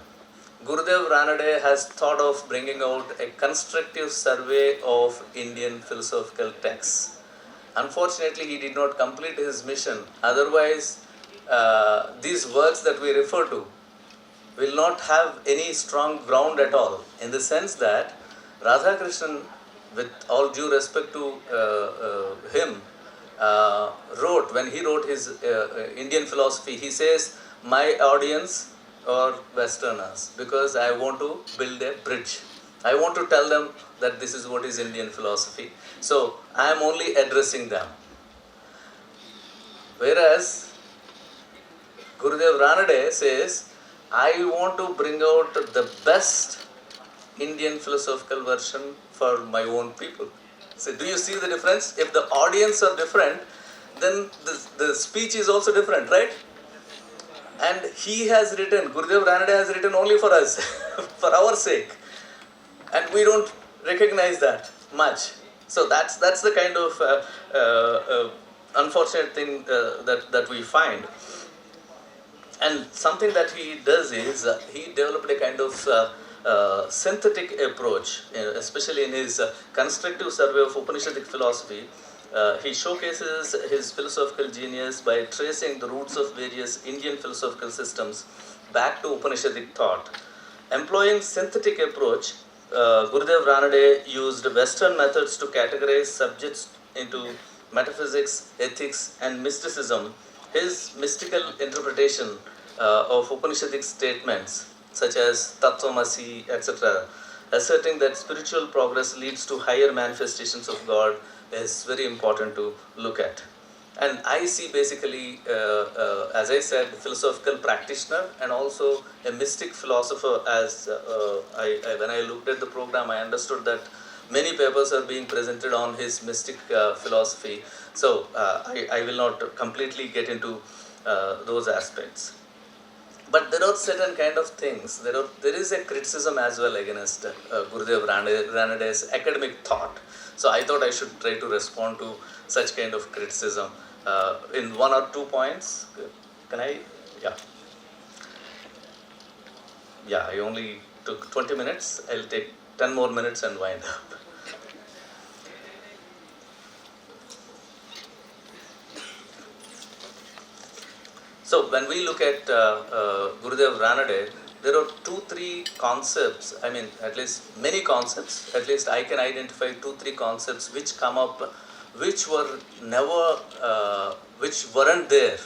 Gurudev Ranade has thought of bringing out a constructive survey of Indian philosophical texts. Unfortunately, he did not complete his mission. Otherwise, these works that we refer to will not have any strong ground at all, in the sense that Radhakrishnan, with all due respect to him, wrote, when he wrote his Indian philosophy, he says, my audience are Westerners, because I want to build a bridge. I want to tell them that this is what is Indian philosophy. So, I am only addressing them. Whereas, Gurudev Ranade says, I want to bring out the best Indian philosophical version for my own people. So, do you see the difference? If the audience are different, then the speech is also different, right? And he has written, Gurudev Ranade has written only for us, for our sake. And we don't recognize that much. So that's the kind of unfortunate thing that we find. And something that he does is, he developed a kind of synthetic approach, especially in his constructive survey of Upanishadic philosophy. He showcases his philosophical genius by tracing the roots of various Indian philosophical systems back to Upanishadic thought. Employing synthetic approach, Gurudev Ranade used Western methods to categorize subjects into metaphysics, ethics, and mysticism. His mystical interpretation of Upanishadic statements such as Tattvamasi, etc., asserting that spiritual progress leads to higher manifestations of God, is very important to look at. And I see basically, as I said, philosophical practitioner and also a mystic philosopher. As when I looked at the program, I understood that many papers are being presented on his mystic philosophy. So I will not completely get into those aspects. But there are certain kind of things. There is a criticism as well against Gurudev Ranade's academic thought. So I thought I should try to respond to such kind of criticism. in 1 or 2 points. Can I? Yeah. Yeah, I only took 20 minutes. I'll take 10 more minutes and wind up. So when we look at Gurudev Ranade, there are 2-3 concepts, I mean at least many concepts, at least I can identify 2-3 concepts which come up, which were never, which weren't there,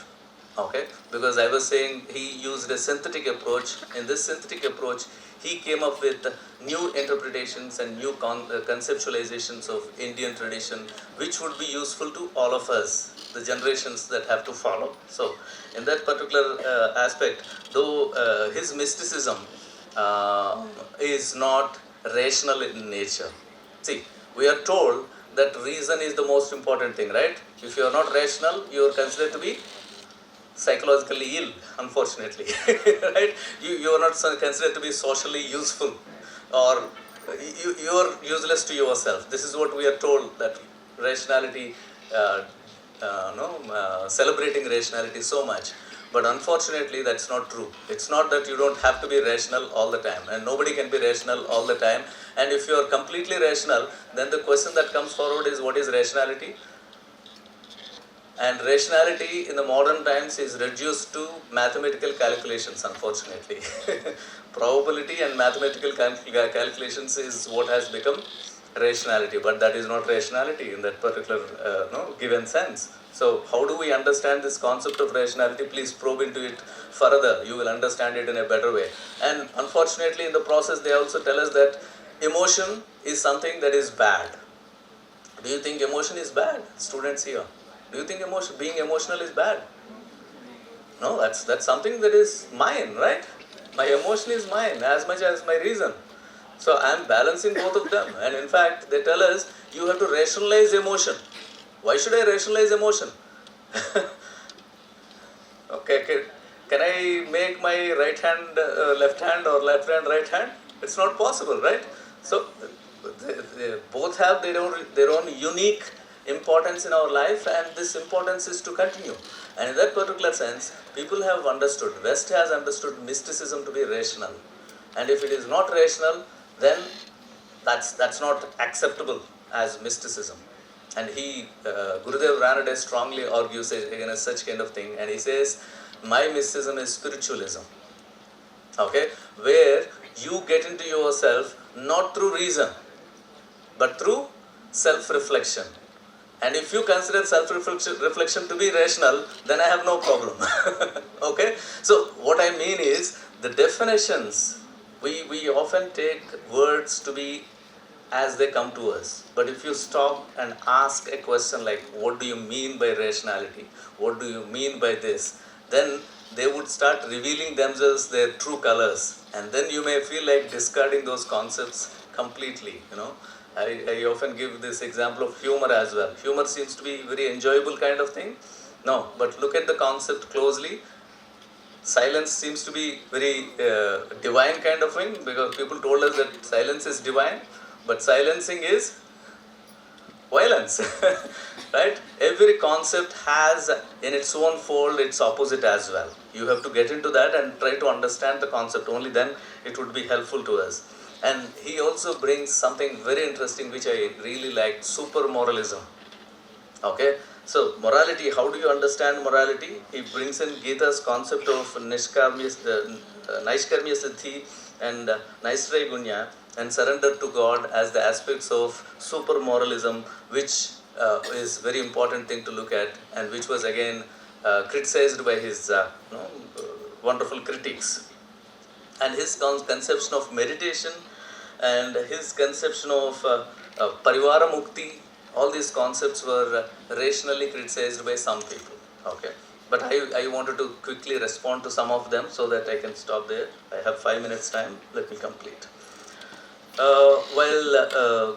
okay? Because I was saying he used a synthetic approach. In this synthetic approach, he came up with new interpretations and new conceptualizations of Indian tradition, which would be useful to all of us, the generations that have to follow. So, in that particular aspect, though his mysticism is not rational in nature. See, we are told that reason is the most important thing, right? If you are not rational, you are considered to be psychologically ill, unfortunately, right? You are not considered to be socially useful, or you are useless to yourself. This is what we are told, that rationality, celebrating rationality so much. But unfortunately, that's not true. It's not that you don't have to be rational all the time, and nobody can be rational all the time. And if you are completely rational, then the question that comes forward is, what is rationality? And rationality in the modern times is reduced to mathematical calculations, unfortunately. Probability and mathematical calculations is what has become rationality, but that is not rationality in that particular given sense. So how do we understand this concept of rationality? Please probe into it further. You will understand it in a better way. And unfortunately, in the process, they also tell us that emotion is something that is bad. Do you think emotion is bad, students here? Do you think being emotional is bad? No, that's something that is mine, right? My emotion is mine as much as my reason. So I am balancing both of them. And in fact, they tell us you have to rationalize emotion. Why should I rationalize emotion? Okay, can I make my right hand left hand or left hand right hand? It's not possible, right? So they both have their own unique importance in our life, and this importance is to continue. And in that particular sense, people have understood, West has understood mysticism to be rational. And if it is not rational, then that's not acceptable as mysticism. And Gurudev Ranade strongly argues against such kind of thing, and he says, my mysticism is spiritualism, okay, where you get into yourself not through reason, but through self-reflection. And if you consider self-reflection to be rational, then I have no problem. Okay? So what I mean is, the definitions, we often take words to be as they come to us. But if you stop and ask a question like, what do you mean by rationality? What do you mean by this? Then they would start revealing themselves their true colors. And then you may feel like discarding those concepts completely, I often give this example of humor as well. Humor seems to be a very enjoyable kind of thing. No, but look at the concept closely. Silence seems to be very divine kind of thing, because people told us that silence is divine, but silencing is violence. Right? Every concept has in its own fold its opposite as well. You have to get into that and try to understand the concept. Only then it would be helpful to us. And he also brings something very interesting which I really like, super moralism. Okay, so morality, how do you understand morality? He brings in Gita's concept of Naishkarmya Siddhi and Naisrai Gunya and surrender to God as the aspects of super moralism, which is very important thing to look at, and which was again criticized by his wonderful critics. And his conception of meditation and his conception of Parivara Mukti, all these concepts were rationally criticized by some people. Okay, but I wanted to quickly respond to some of them so that I can stop there. I have 5 minutes time. Let me complete. While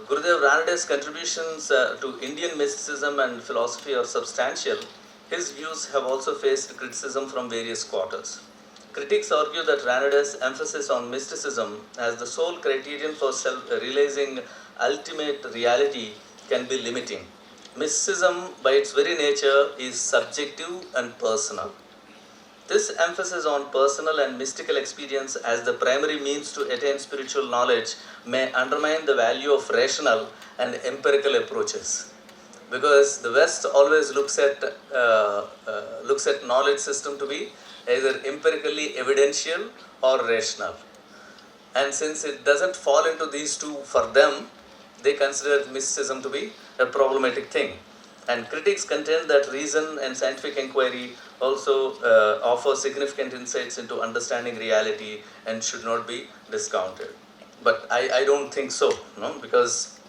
Gurudev Ranade's contributions to Indian mysticism and philosophy are substantial, his views have also faced criticism from various quarters. Critics argue that Ranade's emphasis on mysticism as the sole criterion for realizing ultimate reality can be limiting. mysticism by its very nature is subjective and personal. This emphasis on personal and mystical experience as the primary means to attain spiritual knowledge may undermine the value of rational and empirical approaches. Because the West always looks at knowledge system to be either empirically evidential or rational. And since it doesn't fall into these two for them, they consider mysticism to be a problematic thing. And critics contend that reason and scientific inquiry also offer significant insights into understanding reality and should not be discounted. But I don't think so, no? Because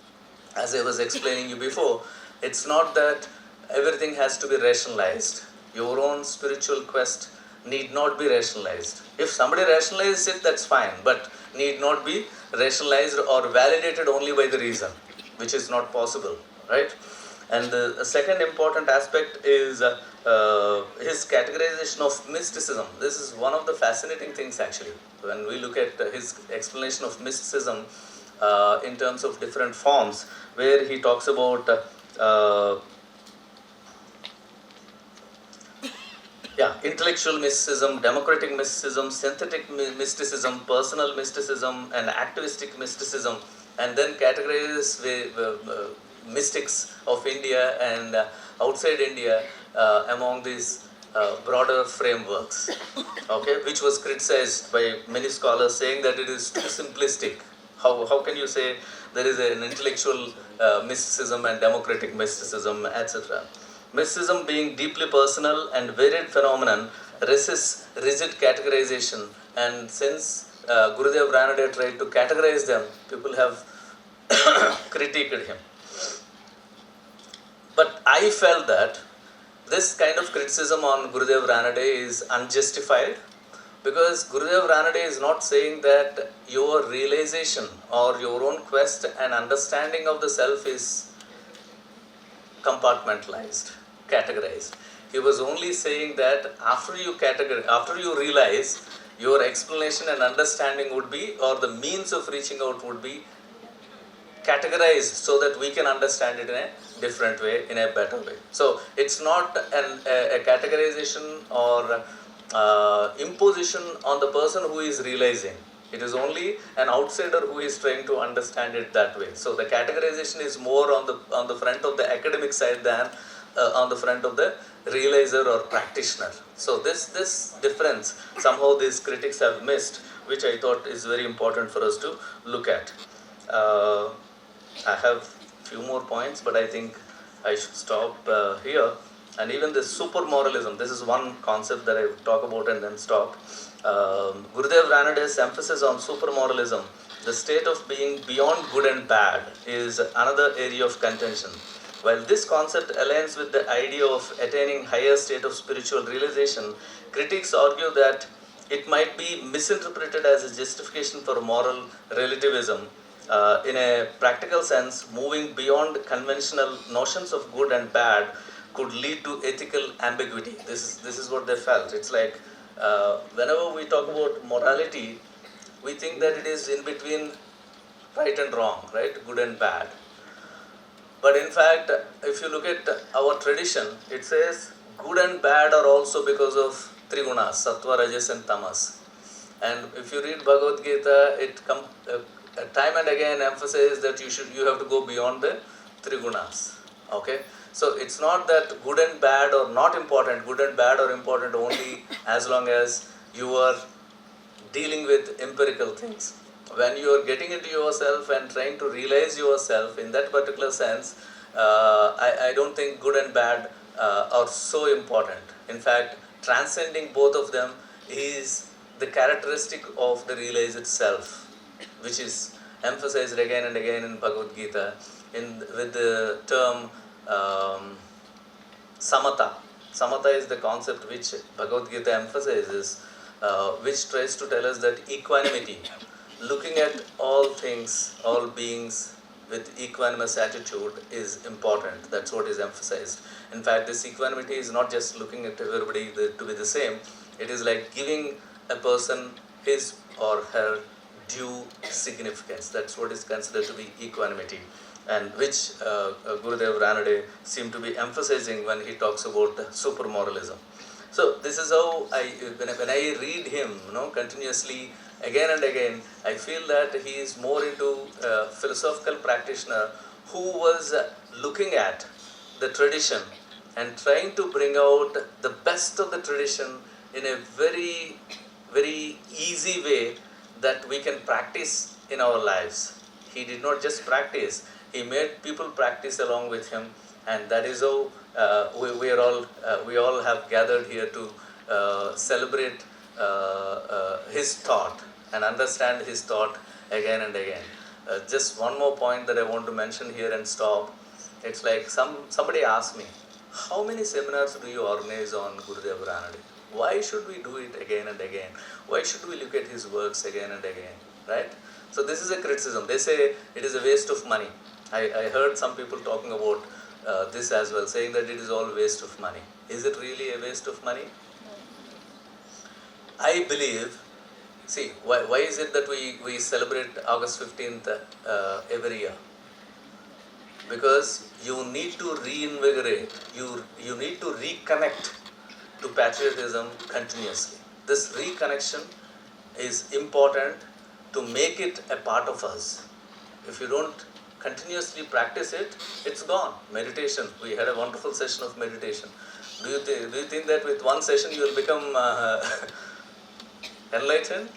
as I was explaining you before, it's not that everything has to be rationalized. Your own spiritual quest need not be rationalized. If somebody rationalizes it, that's fine, but need not be rationalized or validated only by the reason, which is not possible, right? And the second important aspect is his categorization of mysticism. This is one of the fascinating things actually. When we look at his explanation of mysticism in terms of different forms, where he talks about intellectual mysticism, democratic mysticism, synthetic mysticism, personal mysticism, and activistic mysticism, and then categorizes mystics of India and outside India among these broader frameworks, okay, which was criticized by many scholars, saying that it is too simplistic. How can you say there is an intellectual mysticism and democratic mysticism, etc. Mysticism, being deeply personal and varied phenomenon, resists rigid categorization, and since Gurudev Ranade tried to categorize them, people have critiqued him. But I felt that this kind of criticism on Gurudev Ranade is unjustified, because Gurudev Ranade is not saying that your realization or your own quest and understanding of the self is compartmentalized, categorized. He was only saying that after you realize, your explanation and understanding would be, or the means of reaching out would be categorized so that we can understand it in a different way, in a better way. So it's not a categorization or imposition on the person who is realizing. It is only an outsider who is trying to understand it that way. So the categorization is more on the front of the academic side than on the front of the realizer or practitioner. So this difference somehow these critics have missed, which I thought is very important for us to look at. I have few more points, but I think I should stop here. And even the super moralism, this is one concept that I would talk about and then stop. Gurudev Ranade's emphasis on super moralism, the state of being beyond good and bad, is another area of contention. While this concept aligns with the idea of attaining higher state of spiritual realization, critics argue that it might be misinterpreted as a justification for moral relativism. In a practical sense, moving beyond conventional notions of good and bad could lead to ethical ambiguity. This is what they felt. It's like whenever we talk about morality, we think that it is in between right and wrong, right? Good and bad. But in fact, if you look at our tradition, it says good and bad are also because of three gunas, sattva, rajas and tamas. And if you read Bhagavad Gita, it time and again emphasizes that you have to go beyond the three gunas. Okay? So it's not that good and bad are not important, good and bad are important only as long as you are dealing with empirical things. When you are getting into yourself and trying to realize yourself in that particular sense, I don't think good and bad are so important. In fact, transcending both of them is the characteristic of the realized self, which is emphasized again and again in Bhagavad Gita with the term samatha. Samatha is the concept which Bhagavad Gita emphasizes, which tries to tell us that equanimity, looking at all things, all beings with equanimous attitude is important. That's what is emphasized. In fact, this equanimity is not just looking at everybody to be the same. It is like giving a person his or her due significance. That's what is considered to be equanimity. and which Gurudev Ranade seemed to be emphasizing when he talks about super moralism. So this is how when I read him, continuously again and again, I feel that he is more into a philosophical practitioner who was looking at the tradition and trying to bring out the best of the tradition in a very, very easy way that we can practice in our lives. He did not just practice, he made people practice along with him, and that is how we all have gathered here to celebrate his thought and understand his thought again and again. Just one more point that I want to mention here and stop. It's like somebody asked me, how many seminars do you organize on Gurudev Ranade? Why should we do it again and again? Why should we look at his works again and again? Right? So this is a criticism. They say it is a waste of money. I heard some people talking about this as well, saying that it is all waste of money. Is it really a waste of money? I believe, see, why is it that we celebrate August 15th every year? Because you need to reinvigorate, you need to reconnect to patriotism continuously. This reconnection is important to make it a part of us. If you don't continuously practice it, it's gone. Meditation, we had a wonderful session of meditation. Do you think that with one session you will become enlightened?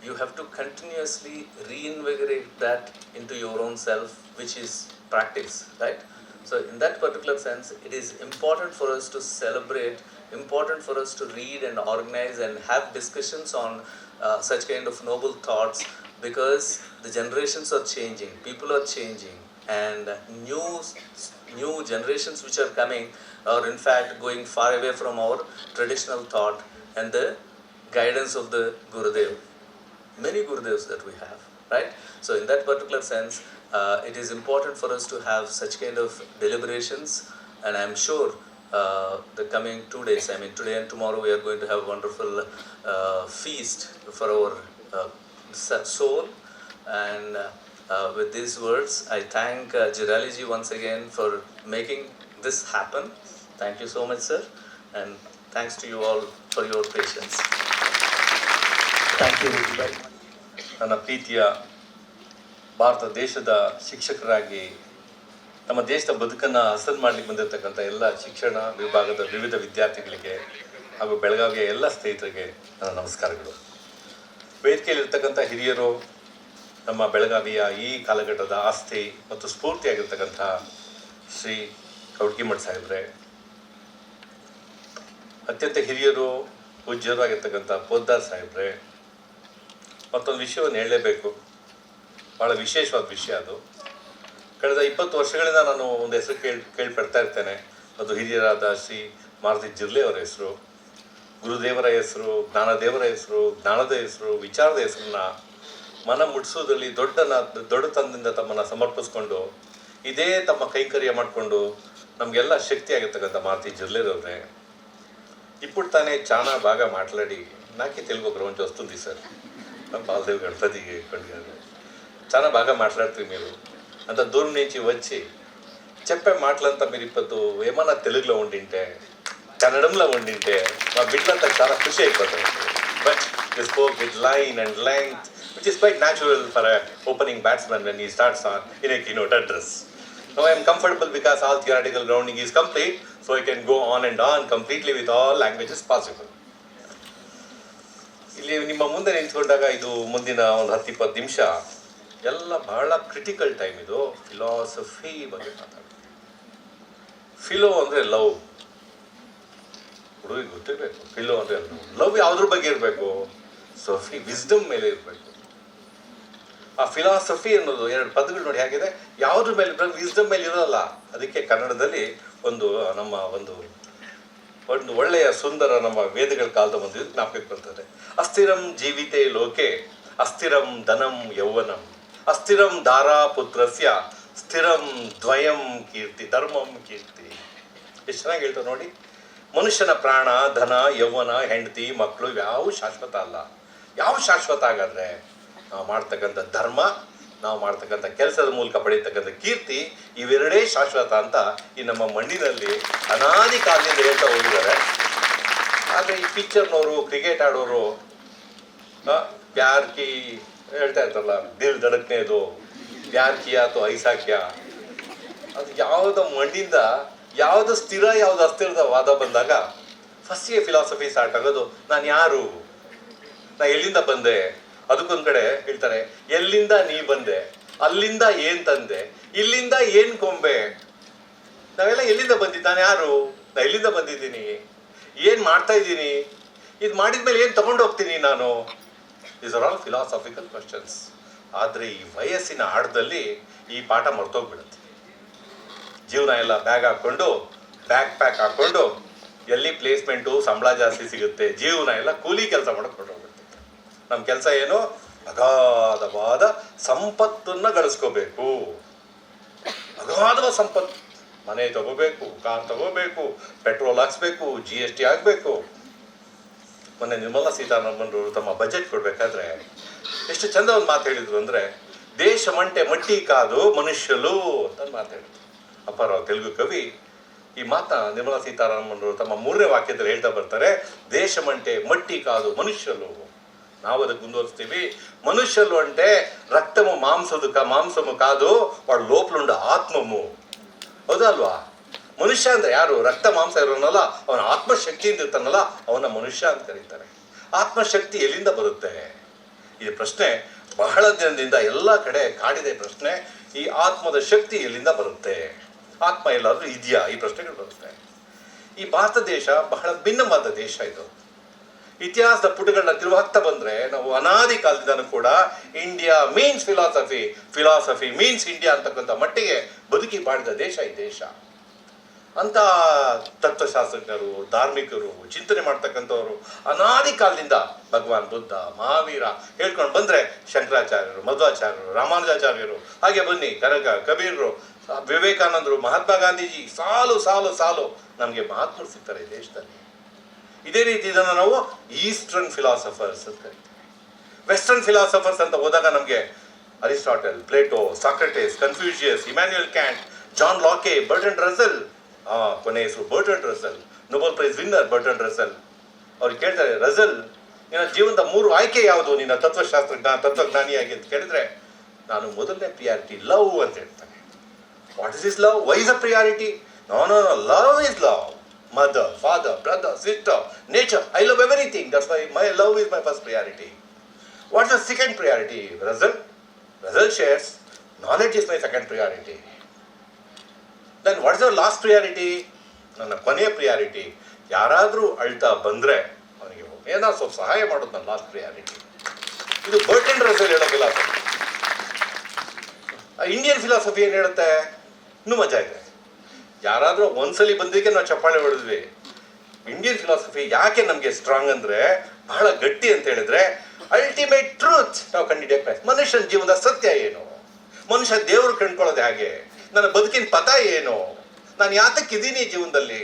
You have to continuously reinvigorate that into your own self, which is practice, right? So in that particular sense, it is important for us to celebrate, important for us to read and organize and have discussions on such kind of noble thoughts, because the generations are changing, people are changing, and new generations which are coming are in fact going far away from our traditional thought and the guidance of the Gurudev. Many Gurudevs that we have, right? So in that particular sense, it is important for us to have such kind of deliberations, and I am sure the coming 2 days, I mean today and tomorrow, we are going to have a wonderful feast for our soul. And with these words, I thank Jiraliji once again for making this happen. Thank you so much, sir, and thanks to you all for your patience. Thank you bye. ನನ್ನ ಪ್ರೀತಿಯ ಭಾರತ ದೇಶದ ಶಿಕ್ಷಕರಾಗಿ ನಮ್ಮ ದೇಶದ ಬದುಕನ್ನು ಹಸನು ಮಾಡಲಿಕ್ಕೆ ಬಂದಿರತಕ್ಕಂಥ ಎಲ್ಲ ಶಿಕ್ಷಣ ವಿಭಾಗದ ವಿವಿಧ ವಿದ್ಯಾರ್ಥಿಗಳಿಗೆ ಹಾಗೂ ಬೆಳಗಾವಿಯ ಎಲ್ಲ ಸ್ನೇಹಿತರಿಗೆ ನನ್ನ ನಮಸ್ಕಾರಗಳು. ವೇದಿಕೆಯಲ್ಲಿರ್ತಕ್ಕಂಥ ಹಿರಿಯರು, ನಮ್ಮ ಬೆಳಗಾವಿಯ ಈ ಕಾಲಘಟ್ಟದ ಆಸ್ತಿ ಮತ್ತು ಸ್ಫೂರ್ತಿಯಾಗಿರ್ತಕ್ಕಂಥ ಶ್ರೀ ಕವಟಗಿಮಠ್ ಸಾಹೇಬ್ರೆ, ಅತ್ಯಂತ ಹಿರಿಯರು ಪೂಜ್ಯರು ಆಗಿರ್ತಕ್ಕಂಥ ಪೋದ್ದಾರ್ ಸಾಹೇಬ್ರೆ, ಮತ್ತೊಂದು ವಿಷಯವನ್ನು ಹೇಳಲೇಬೇಕು, ಭಾಳ ವಿಶೇಷವಾದ ವಿಷಯ ಅದು. ಕಳೆದ 20 ವರ್ಷಗಳಿಂದ ನಾನು ಒಂದು ಹೆಸರು ಕೇಳ್ಪಡ್ತಾ ಇರ್ತೇನೆ. ಅದು ಹಿರಿಯರಾದ ಶ್ರೀ ಮಾರುತಿ ಜಿರ್ಲೆ ಅವರ ಹೆಸರು, ಗುರುದೇವರ ಹೆಸರು, ಜ್ಞಾನದೇವರ ಹೆಸರು, ಜ್ಞಾನದ ಹೆಸರು, ವಿಚಾರದ ಹೆಸರನ್ನ ಮನ ಮುಟ್ಟಿಸೋದ್ರಲ್ಲಿ ದೊಡ್ಡತನದಿಂದ ತಮ್ಮನ್ನು ಸಮರ್ಪಿಸ್ಕೊಂಡು ಇದೇ ತಮ್ಮ ಕೈಕರ್ಯ ಮಾಡಿಕೊಂಡು ನಮಗೆಲ್ಲ ಶಕ್ತಿ ಆಗಿರ್ತಕ್ಕಂಥ ಮಾರುತಿ జిర్లేరవరే. ఇప్పుడు తానే చాలా బాగా మాట్లాడి నాకే తెలుగు ఒక రోజు వస్తుంది సార్. బాలదేవ్ గణపతి పండుగ చాలా బాగా మాట్లాడుతుంది. మీరు అంత దూరం నుంచి వచ్చి చెప్పే మాటలంతా మీరు ఇప్పుడు ఏమన్నా తెలుగులో ఉండింటే, కన్నడంలో ఉండింటే మా బిడ్డలంతా చాలా ఖుషి అయిపోతారు. But you spoke with line and length which is quite natural for a opening batsman when he starts on in a keynote address. Now I am comfortable because all theoretical grounding is complete, so I can go on and on completely with all languages possible. ಇಲ್ಲಿ ನಿಮ್ಮ ಮುಂದೆ ನಿಂತ್ಕೊಂಡಾಗ ಇದು ಮುಂದಿನ ಒಂದು 10-20 ನಿಮಿಷ ಎಲ್ಲ ಬಹಳ critical time. ಇದು ಫಿಲಾಸಫಿ ಬಗ್ಗೆ ಮಾತಾಡೋದು. ಫಿಲೋ ಅಂದರೆ ಲವ್, ಹುಡುಗಿಗೆ ಗೊತ್ತಿರಬೇಕು. ಫಿಲೋ ಅಂದರೆ ಲವ್ ಯಾವುದ್ರ ಬಗ್ಗೆ ಇರಬೇಕು? ಸಫಿ ವಿಸ್ಡಮ್ ಮೇಲೆ ಇರಬೇಕು. ಆ ಫಿಲಾಸಫಿ ಅನ್ನೋದು 2 ಪದಗಳು ನೋಡಿ ಹೇಗಿದೆ, ಯಾವುದ್ರ ಮೇಲೆ ವಿಸ್ಡಮ್ ಮೇಲೆ ಇರೋಲ್ಲ. ಅದಕ್ಕೆ ಕನ್ನಡದಲ್ಲಿ ಒಂದು ನಮ್ಮ ಒಂದು ಒಳ್ಳೆಯ ಸುಂದರ ನಮ್ಮ ವೇದಗಳ ಕಾಲದ ಒಂದು ಜ್ಞಾಪಕಕ್ಕೆ ಬರ್ತದೆ. ಅಸ್ಥಿರಂ ಜೀವಿತೆ ಲೋಕೆ ಅಸ್ಥಿರಂ ಧನಂ ಯೌವನಂ ಅಸ್ಥಿರಂ ಧಾರಾ ಪುತ್ರಸ್ಯ ಸ್ಥಿರಂ ದ್ವಯಂ ಕೀರ್ತಿ ಧರ್ಮಂ ಕೀರ್ತಿ. ಎಷ್ಟು ಚೆನ್ನಾಗಿ ಹೇಳ್ತಾರೆ ನೋಡಿ. ಮನುಷ್ಯನ ಪ್ರಾಣ, ಧನ, ಯೌವನ, ಹೆಂಡತಿ, ಮಕ್ಕಳು ಯಾವ ಶಾಶ್ವತ ಅಲ್ಲ. ಯಾವ ಶಾಶ್ವತ ಹಾಗಾದ್ರೆ ನಾವು ಮಾಡ್ತಕ್ಕಂಥ ಧರ್ಮ ನಾವು ಮಾಡ್ತಕ್ಕಂಥ ಕೆಲಸದ ಮೂಲಕ ಪಡೆಯತಕ್ಕಂಥ ಕೀರ್ತಿ ಇವೆರಡೇ ಶಾಶ್ವತ ಅಂತ ಈ ನಮ್ಮ ಮಣ್ಣಿನಲ್ಲಿ ಅನಾದಿ ಕಾಲದಿಂದ ಹೇಳ್ತಾ ಹೋಗಿದ್ದಾರೆ. ಆದರೆ ಈ ಪಿಕ್ಚರ್ನವರು, ಕ್ರಿಕೆಟ್ ಆಡೋರು ಪ್ಯಾರ್ ಕಿ ಹೇಳ್ತಾ ಇರ್ತಾರಲ್ಲ, ದಿಲ್ ಧಡಕ್ನೇದು, ಪ್ಯಾರ್ ಕಿಯಾ ತೋ ಐಸಾ ಕ್ಯಾ, ಅದು ಯಾವುದೋ ಮಣ್ಣಿಂದ ಯಾವುದು ಸ್ಥಿರ ಯಾವುದು ಅಸ್ಥಿರದ ವಾದ ಬಂದಾಗ ಫಸ್ಟಿಗೆ ಫಿಲಾಸಫಿ ಸ್ಟಾರ್ಟ್ ಆಗೋದು ನಾನು ಯಾರು, ನಾ ಎಲ್ಲಿಂದ ಬಂದೆ. ಅದಕ್ಕೊಂದು ಕಡೆ ಹೇಳ್ತಾರೆ ಎಲ್ಲಿಂದ ನೀ ಬಂದೆ, ಅಲ್ಲಿಂದ ಏನ್ ತಂದೆ, ಇಲ್ಲಿಂದ ಏನ್ ಕೊಂಬೆ. ನಾವೆಲ್ಲ ಎಲ್ಲಿಂದ ಬಂದಿದ್ದು, ನಾನು ಯಾರು, ನಾ ಎಲ್ಲಿಂದ ಬಂದಿದ್ದೀನಿ, ಏನು ಮಾಡ್ತಾ ಇದ್ದೀನಿ, ಇದು ಮಾಡಿದ್ಮೇಲೆ ಏನು ತಗೊಂಡು ಹೋಗ್ತೀನಿ ನಾನು. These are all philosophical questions. ಆದರೆ ಈ ವಯಸ್ಸಿನ ಆಡದಲ್ಲಿ ಈ ಪಾಠ ಮರ್ತೋಗ್ಬಿಡುತ್ತೆ. ಜೀವನ ಎಲ್ಲ ಬ್ಯಾಗ್ ಹಾಕ್ಕೊಂಡು ಬ್ಯಾಕ್ ಪ್ಯಾಕ್ ಹಾಕ್ಕೊಂಡು ಎಲ್ಲಿ ಪ್ಲೇಸ್ಮೆಂಟು ಸಂಬಳ ಜಾಸ್ತಿ ಸಿಗುತ್ತೆ, ಜೀವನ ಎಲ್ಲ ಕೂಲಿ ಕೆಲಸ ಮಾಡ್ಕೊಂಡು ಹೋಗುತ್ತೆ. ನಮ್ಮ ಕೆಲಸ ಏನು, ಅಗಾಧವಾದ ಸಂಪತ್ತನ್ನು ಗಳಿಸ್ಕೋಬೇಕು. ಅಗಾಧವಾದ ಸಂಪತ್ತು, ಮನೆ ತಗೋಬೇಕು, ಕಾರ್ ತಗೋಬೇಕು, ಪೆಟ್ರೋಲ್ ಹಾಕ್ಸ್ಬೇಕು, GST ಆಗಬೇಕು. ಮೊನ್ನೆ ನಿರ್ಮಲಾ ಸೀತಾರಾಮನ್ರು ತಮ್ಮ ಬಜೆಟ್ ಕೊಡ್ಬೇಕಾದ್ರೆ ಎಷ್ಟು ಚಂದ ಒಂದು ಮಾತು ಹೇಳಿದ್ರು ಅಂದರೆ, ದೇಶ ಮಂಟೆ ಮಟ್ಟಿ ಕಾದು ಮನುಷ್ಯಲು ಅಂತ ಮಾತಾಡಿದ್ರು. ಅಪ್ಪಾರಾವ್ ತೆಲುಗು ಕವಿ ಈ ಮಾತಾ ನಿರ್ಮಲಾ ಸೀತಾರಾಮನ್ರು ತಮ್ಮ 3ನೇ ವಾಕ್ಯದಲ್ಲಿ ಹೇಳ್ತಾ ಬರ್ತಾರೆ, ದೇಶ ಮಂಟೆ ಮಟ್ಟಿ ಕಾದು ಮನುಷ್ಯಲು. ನಾವು ಅದಕ್ಕೆ ಮುಂದುವರಿಸ್ತೀವಿ, మనుష్యులు అంటే రక్తము మాంసము కాదు, వాడు లోపలుండ ఆత్మము. ಹೌದಾ ಅಲ್ವಾ? ಮನುಷ್ಯ ಅಂದ್ರೆ ಯಾರು? ರಕ್ತ ಮಾಂಸ ಇರೋನಲ್ಲ, ಅವನ ಆತ್ಮಶಕ್ತಿಯಿಂದ ಇರ್ತಾನಲ್ಲ, ಅವನ ಮನುಷ್ಯ ಅಂತ ಕರೀತಾರೆ. ಆತ್ಮಶಕ್ತಿ ಎಲ್ಲಿಂದ ಬರುತ್ತೆ? ಈ ಪ್ರಶ್ನೆ ಬಹಳ ದಿನದಿಂದ ಎಲ್ಲ ಕಡೆ ಕಾಡಿದೆ ಪ್ರಶ್ನೆ. ಈ ಆತ್ಮದ ಶಕ್ತಿ ಎಲ್ಲಿಂದ ಬರುತ್ತೆ? ಆತ್ಮ ಎಲ್ಲಾದ್ರೂ ಇದೆಯಾ? ಈ ಪ್ರಶ್ನೆಗಳು ಬರುತ್ತೆ. ಈ ಭಾರತ ದೇಶ ಬಹಳ ಭಿನ್ನವಾದ ದೇಶ. ಇದು ಇತಿಹಾಸದ ಪುಟಗಳನ್ನ ತಿರುವಾಗ್ತಾ ಬಂದ್ರೆ ನಾವು ಅನಾದಿ ಕಾಲದಿಂದನೂ ಕೂಡ India means philosophy, philosophy means India ಅಂತಕ್ಕಂಥ ಮಟ್ಟಿಗೆ ಬದುಕಿ ಬಾಳಿದ ದೇಶ ಈ ದೇಶ. ಅಂತ ತತ್ವಶಾಸ್ತ್ರಜ್ಞರು, ಧಾರ್ಮಿಕರು, ಚಿಂತನೆ ಮಾಡ್ತಕ್ಕಂಥವ್ರು ಅನಾದಿ ಕಾಲದಿಂದ ಭಗವಾನ್ ಬುದ್ಧ, ಮಹಾವೀರ ಹೇಳ್ಕೊಂಡು ಬಂದ್ರೆ ಶಂಕರಾಚಾರ್ಯರು, ಮಧ್ವಾಚಾರ್ಯರು, ರಾಮಾನುಜಾಚಾರ್ಯರು, ಹಾಗೆ ಬನ್ನಿ ಕನಕ ಕಬೀರರು, ವಿವೇಕಾನಂದರು, ಮಹಾತ್ಮ ಗಾಂಧೀಜಿ, ಸಾಲು ಸಾಲು ಸಾಲು ನಮಗೆ ಮಹಾತ್ಮರು ಸಿಗ್ತಾರೆ ಈ ದೇಶದಲ್ಲಿ. ಇದೇ ರೀತಿ ಇದನ್ನು ನಾವು ಈಸ್ಟರ್ನ್ ಫಿಲಾಸಫರ್ಸ್ ಅಂತ ಕರಿತೀವಿ. ವೆಸ್ಟರ್ನ್ ಫಿಲಾಸಫರ್ಸ್ ಅಂತ ಹೋದಾಗ ನಮಗೆ Aristotle, Plato, Socrates, Confucius, Immanuel Kant, John Locke, Bertrand Russell, ಕೊನೆ ಹೆಸರು Bertrand Russell, Nobel prize winner Bertrand Russell. ಅವ್ರಿಗೆ ಕೇಳ್ತಾರೆ, ರಸೆಲ್ ನಿನ್ನ ಜೀವನದ 3 ಆಯ್ಕೆ ಯಾವುದು ನಿನ್ನ ತತ್ವಜ್ಞಾನಿಯಾಗಿ ಅಂತ ಕೇಳಿದ್ರೆ, ನಾನು ಮೊದಲನೇ ಪ್ರಿಯಾರಿಟಿ ಲವ್ ಅಂತ ಹೇಳ್ತಾನೆ. What is is love? Why is a priority? No no no, love is love. Mother, father, brother, sister, nature. I love everything. That's why my love is my first priority. What's the second priority? Russell shares, knowledge is my second priority. Then what is your last priority? ನನ್ನ ಕೊನೆಯ priority. ಯಾರಾದರೂ ಅಳ್ತಾ ಬಂದರೆ ಅವನಿಗೆ ಏನಾದ್ರು ಸ್ವಲ್ಪ ಸಹಾಯ ಮಾಡೋದು ನನ್ನ ಲಾಸ್ಟ್ ಪ್ರಿಯಾರಿಟಿ. ಇದು ಬರ್ಟ್ರಾಂಡ್ ರಸೆಲ್ ಹೇಳೋ ಫಿಲಾಸಫಿ. ಇಂಡಿಯನ್ ಫಿಲಾಸಫಿ ಏನು ಹೇಳುತ್ತೆ? ಇನ್ನೂ ಮಜಾ ಇದೆ. ಯಾರಾದರೂ ಒಂದ್ಸಲಿ ಬಂದಿದ್ದಕ್ಕೆ ನಾವು ಚಪ್ಪಾಳೆ ಹೊಡೆದ್ವಿ. ಇಂಡಿಯನ್ ಫಿಲಾಸಫಿ ಯಾಕೆ ನಮಗೆ ಸ್ಟ್ರಾಂಗ್ ಅಂದರೆ, ಬಹಳ ಗಟ್ಟಿ ಅಂತ ಹೇಳಿದ್ರೆ, ಅಲ್ಟಿಮೇಟ್ ಟ್ರೂತ್ ನಾವು ಕಂಡಿಡಿಯಕ್ಕೆ, ಮನುಷ್ಯನ ಜೀವನದ ಸತ್ಯ ಏನು, ಮನುಷ್ಯ ದೇವರು ಕಂಡ್ಕೊಳ್ಳೋದು ಹೇಗೆ, ನನ್ನ ಬದುಕಿನ ಪಥ ಏನು, ನಾನು ಯಾತಕ್ಕಿದ್ದೀನಿ ಜೀವನದಲ್ಲಿ,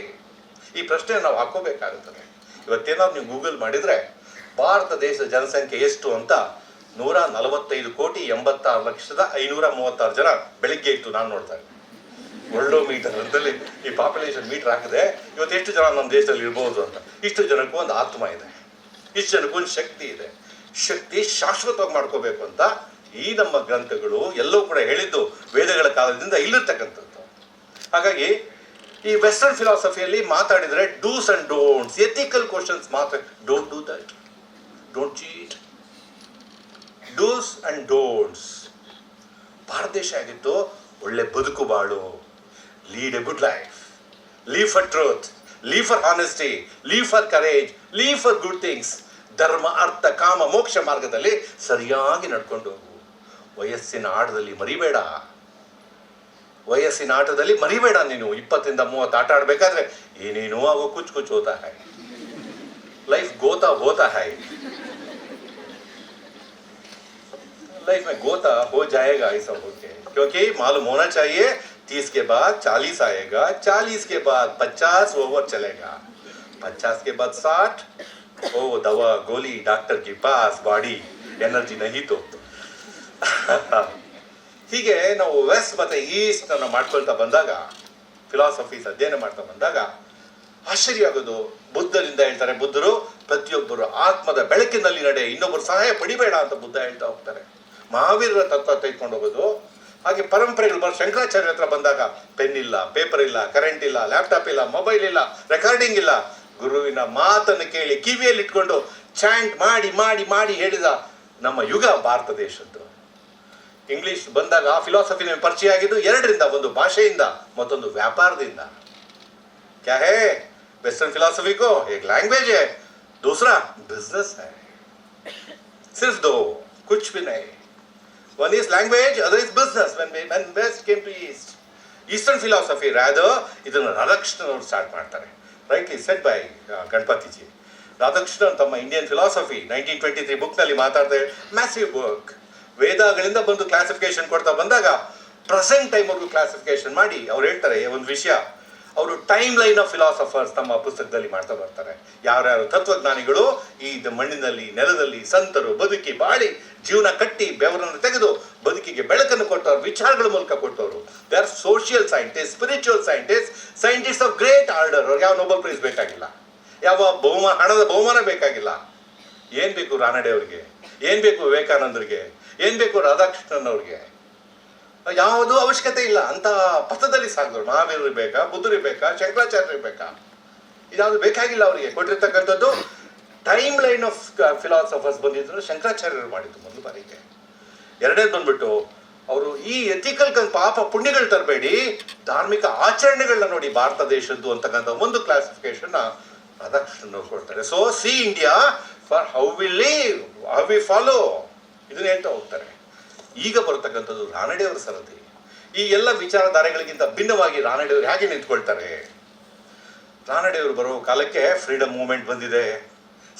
ಈ ಪ್ರಶ್ನೆ ನಾವು ಹಾಕೋಬೇಕಾಗುತ್ತದೆ. ಇವತ್ತೇನಾದ್ರು ನೀವು ಗೂಗಲ್ ಮಾಡಿದರೆ ಭಾರತ ದೇಶದ ಜನಸಂಖ್ಯೆ ಎಷ್ಟು ಅಂತ 145,86,536 ಜನ ಬೆಳಿಗ್ಗೆ ಇತ್ತು ನಾನು ನೋಡ್ತಾ ಇದ್ದೆ. ವರ್ಲ್ಡೋ ಮೀಟರ್ ಅಂತಲ್ಲಿ ಈ ಪಾಪ್ಯುಲೇಷನ್ ಮೀಟರ್ ಹಾಕಿದೆ, ಇವತ್ತು ಎಷ್ಟು ಜನ ನಮ್ಮ ದೇಶದಲ್ಲಿ ಇರ್ಬೋದು ಅಂತ. ಇಷ್ಟು ಜನಕ್ಕೂ ಒಂದು ಆತ್ಮ ಇದೆ, ಇಷ್ಟು ಜನಕ್ಕೂ ಒಂದು ಶಕ್ತಿ ಇದೆ. ಶಕ್ತಿ ಶಾಶ್ವತವಾಗಿ ಮಾಡ್ಕೋಬೇಕು ಅಂತ ಈ ನಮ್ಮ ಗ್ರಂಥಗಳು ಎಲ್ಲವೂ ಕೂಡ ಹೇಳಿದ್ದು ವೇದಗಳ ಕಾಲದಿಂದ ಇಲ್ಲಿರ್ತಕ್ಕಂಥದ್ದು. ಹಾಗಾಗಿ ಈ ವೆಸ್ಟರ್ನ್ ಫಿಲಾಸಫಿಯಲ್ಲಿ ಮಾತಾಡಿದರೆ dos and don'ts, ethical questions don't do that, don't cheat, dos and don'ts. Bharat ದೇಶ ಆಗಿತ್ತು ಒಳ್ಳೆ ಬದುಕು ಬಾಳು, lead a good life, live for truth, live for honesty, live for courage, live for good things. ಧರ್ಮ, ಅರ್ಥ, ಕಾಮ, ಮೋಕ್ಷ ಮಾರ್ಗದಲ್ಲಿ ಸರಿಯಾಗಿ ನಡ್ಕೊಂಡು ಹೋಗು. ವಯಸ್ಸಿನ ಆಟದಲ್ಲಿ ಮರಿಬೇಡ, ವಯಸ್ಸಿನ ಆಟದಲ್ಲಿ ಮರಿಬೇಡ. ನೀನು 20 ಇಂದ 30 ಆಟ ಆಡಬೇಕಾದ್ರೆ ಏನೇನೋ ಆಗೋ ಕುಚ್ ಕುಚ್ ಹೋತಾ ಹೈ, ಲೈಫ್ ಗೋತಾ ಹೋತಾ ಹೈ, लाइफ में गोता हो जाएगा ऐसा होके, क्योंकि मालूम होना चाहिए 30 के बाद 40 आएगा, 40 के बाद 50 ओवर चलेगा, 50 के बाद 60, ओ दवा गोली डॉक्टर के पास, बॉडी एनर्जी नहीं तो ಹೀಗೆ ನಾವು ವೆಸ್ಟ್ ಮತ್ತು ಈಸ್ಟನ್ನು ಮಾಡ್ಕೊಳ್ತಾ ಬಂದಾಗ, ಫಿಲಾಸಫೀಸ್ ಅಧ್ಯಯನ ಮಾಡ್ತಾ ಬಂದಾಗ ಆಶ್ಚರ್ಯ ಆಗೋದು. ಬುದ್ಧರಿಂದ ಹೇಳ್ತಾರೆ, ಬುದ್ಧರು ಪ್ರತಿಯೊಬ್ಬರು ಆತ್ಮದ ಬೆಳಕಿನಲ್ಲಿ ನಡೆ, ಇನ್ನೊಬ್ಬರು ಸಹಾಯ ಪಡಿಬೇಡ ಅಂತ ಬುದ್ಧ ಹೇಳ್ತಾ ಹೋಗ್ತಾರೆ. ಮಹಾವೀರರ ತತ್ವ ತೆಗೆದುಕೊಂಡು ಹೋಗೋದು. ಹಾಗೆ ಪರಂಪರೆಗಳು ಶಂಕರಾಚಾರ್ಯ ಹತ್ರ ಬಂದಾಗ ಪೆನ್ ಇಲ್ಲ, ಪೇಪರ್ ಇಲ್ಲ, ಕರೆಂಟ್ ಇಲ್ಲ, ಲ್ಯಾಪ್ಟಾಪ್ ಇಲ್ಲ, ಮೊಬೈಲ್ ಇಲ್ಲ, ರೆಕಾರ್ಡಿಂಗ್ ಇಲ್ಲ. ಗುರುವಿನ ಮಾತನ್ನು ಕೇಳಿ ಕಿವಿಯಲ್ಲಿ ಇಟ್ಕೊಂಡು ಚಾಂಟ್ ಮಾಡಿ ಮಾಡಿ ಮಾಡಿ ಹೇಳಿದ ನಮ್ಮ ಯುಗ ಭಾರತ ದೇಶದ್ದು. ಇಂಗ್ಲಿಷ್ ಬಂದಾಗ ಫಿಲಾಸಫಿ ನಮಗೆ ಪರಿಚಯ ಆಗಿದ್ದು ಎರಡರಿಂದ, ಒಂದು ಭಾಷೆಯಿಂದ, ಮತ್ತೊಂದು ವ್ಯಾಪಾರದಿಂದ. ಕ್ಯಾ ಹೇ ವೆಸ್ಟರ್ನ್ ಫಿಲಾಸಫಿ को एक लैंग्वेज है, दूसरा बिजनेस है. सिर्फ दो, कुछ भी नहीं. One is language, other is business. When West came to East, Eastern philosophy rather, ಇದನ್ನು ರಾಧಾಕೃಷ್ಣನ್ ಅವರು ಸ್ಟಾರ್ಟ್ ಮಾಡ್ತಾರೆ. Rightly said by Ganapatiji. Radhakrishnan ತಮ್ಮ ಇಂಡಿಯನ್ ಫಿಲಾಸಫಿ 1923 ಬುಕ್ನಲ್ಲಿ ಮಾತಾಡ್ತಾರೆ. Massive work. ವೇದಗಳಿಂದ ಬಂದು ಕ್ಲಾಸಿಫಿಕೇಶನ್ ಕೊಡ್ತಾ ಬಂದಾಗ ಪ್ರೆಸೆಂಟ್ ಟೈಮ್ವರೆಗೂ ಕ್ಲಾಸಿಫಿಕೇಶನ್ ಮಾಡಿ ಅವ್ರು ಹೇಳ್ತಾರೆ ಒಂದು ವಿಷಯ. ಅವರು ಟೈಮ್ ಲೈನ್ ಆಫ್ ಫಿಲಾಸಫರ್ಸ್ ತಮ್ಮ ಪುಸ್ತಕದಲ್ಲಿ ಮಾಡ್ತಾ ಬರ್ತಾರೆ. ಯಾರ್ಯಾರು ತತ್ವಜ್ಞಾನಿಗಳು ಈ ಮಣ್ಣಿನಲ್ಲಿ, ನೆಲದಲ್ಲಿ ಸಂತರು ಬದುಕಿ ಬಾಳಿ ಜೀವನ ಕಟ್ಟಿ ಬೆವರನ್ನು ತೆಗೆದು ಬದುಕಿಗೆ ಬೆಳಕನ್ನು ಕೊಟ್ಟವರು, ವಿಚಾರಗಳ ಮೂಲಕ ಕೊಟ್ಟವರು. They are social scientist, spiritual scientist, scientist of great order. ಅವ್ರಿಗೆ ಯಾವ ನೋಬೆಲ್ ಪ್ರೈಸ್ ಬೇಕಾಗಿಲ್ಲ, ಯಾವ ಹಣದ ಬಹುಮಾನ ಬೇಕಾಗಿಲ್ಲ. ಏನು ಬೇಕು ರಾನಡೆ ಅವ್ರಿಗೆ, ಏನು ಬೇಕು ವಿವೇಕಾನಂದರಿಗೆ, ಏನು ಬೇಕು ರಾಧಾಕೃಷ್ಣನ್ ಅವ್ರಿಗೆ? ಯಾವುದೂ ಅವಶ್ಯಕತೆ ಇಲ್ಲ. ಅಂತ ಪಥದಲ್ಲಿ ಸಾಗಿದ್ರು. ಮಹಾವೀರರಿಗೆ ಬೇಕಾ, ಬುದ್ಧರಿಗೆ ಬೇಕಾ, ಶಂಕರಾಚಾರ್ಯರಿಗೆ ಬೇಕಾ? ಇದ್ಯಾವುದು ಬೇಕಾಗಿಲ್ಲ ಅವರಿಗೆ. ಕೊಟ್ಟಿರ್ತಕ್ಕಂಥದ್ದು ಟೈಮ್ ಲೈನ್ ಆಫ್ ಫಿಲಾಸಫರ್ಸ್ ಬಂದಿದ್ರು ಶಂಕರಾಚಾರ್ಯರು ಮಾಡಿದ್ದು ಮೊದಲು ಬಾರಿಗೆ. ಎರಡನೇದು ಬಂದ್ಬಿಟ್ಟು ಅವರು ಈ ಎಥಿಕಲ್ ಪಾಪ ಪುಣ್ಯಗಳು ತರಬೇಡಿ, ಧಾರ್ಮಿಕ ಆಚರಣೆಗಳನ್ನ ನೋಡಿ ಭಾರತ ದೇಶದ್ದು ಅಂತಕ್ಕಂಥ ಒಂದು ಕ್ಲಾಸಿಫಿಕೇಶನ್ ರಾಧಾಕೃಷ್ಣನ್ ಅವ್ರು ಕೊಡ್ತಾರೆ. So see India for how we live, how we follow, ಇದನ್ನ ಹೇಳ್ತಾ ಹೋಗ್ತಾರೆ. ಈಗ ಬರ್ತಕ್ಕಂಥದ್ದು ರಾನಡೆಯವರ ಸರದಿ. ಈ ಎಲ್ಲ ವಿಚಾರಧಾರೆಗಳಿಗಿಂತ ಭಿನ್ನವಾಗಿ ರಾನಡೆಯವರು ಹೇಗೆ ನಿಂತ್ಕೊಳ್ತಾರೆ? ರಾನಡೆಯವರು ಬರೋ ಕಾಲಕ್ಕೆ ಫ್ರೀಡಮ್ ಮೂವ್ಮೆಂಟ್ ಬಂದಿದೆ,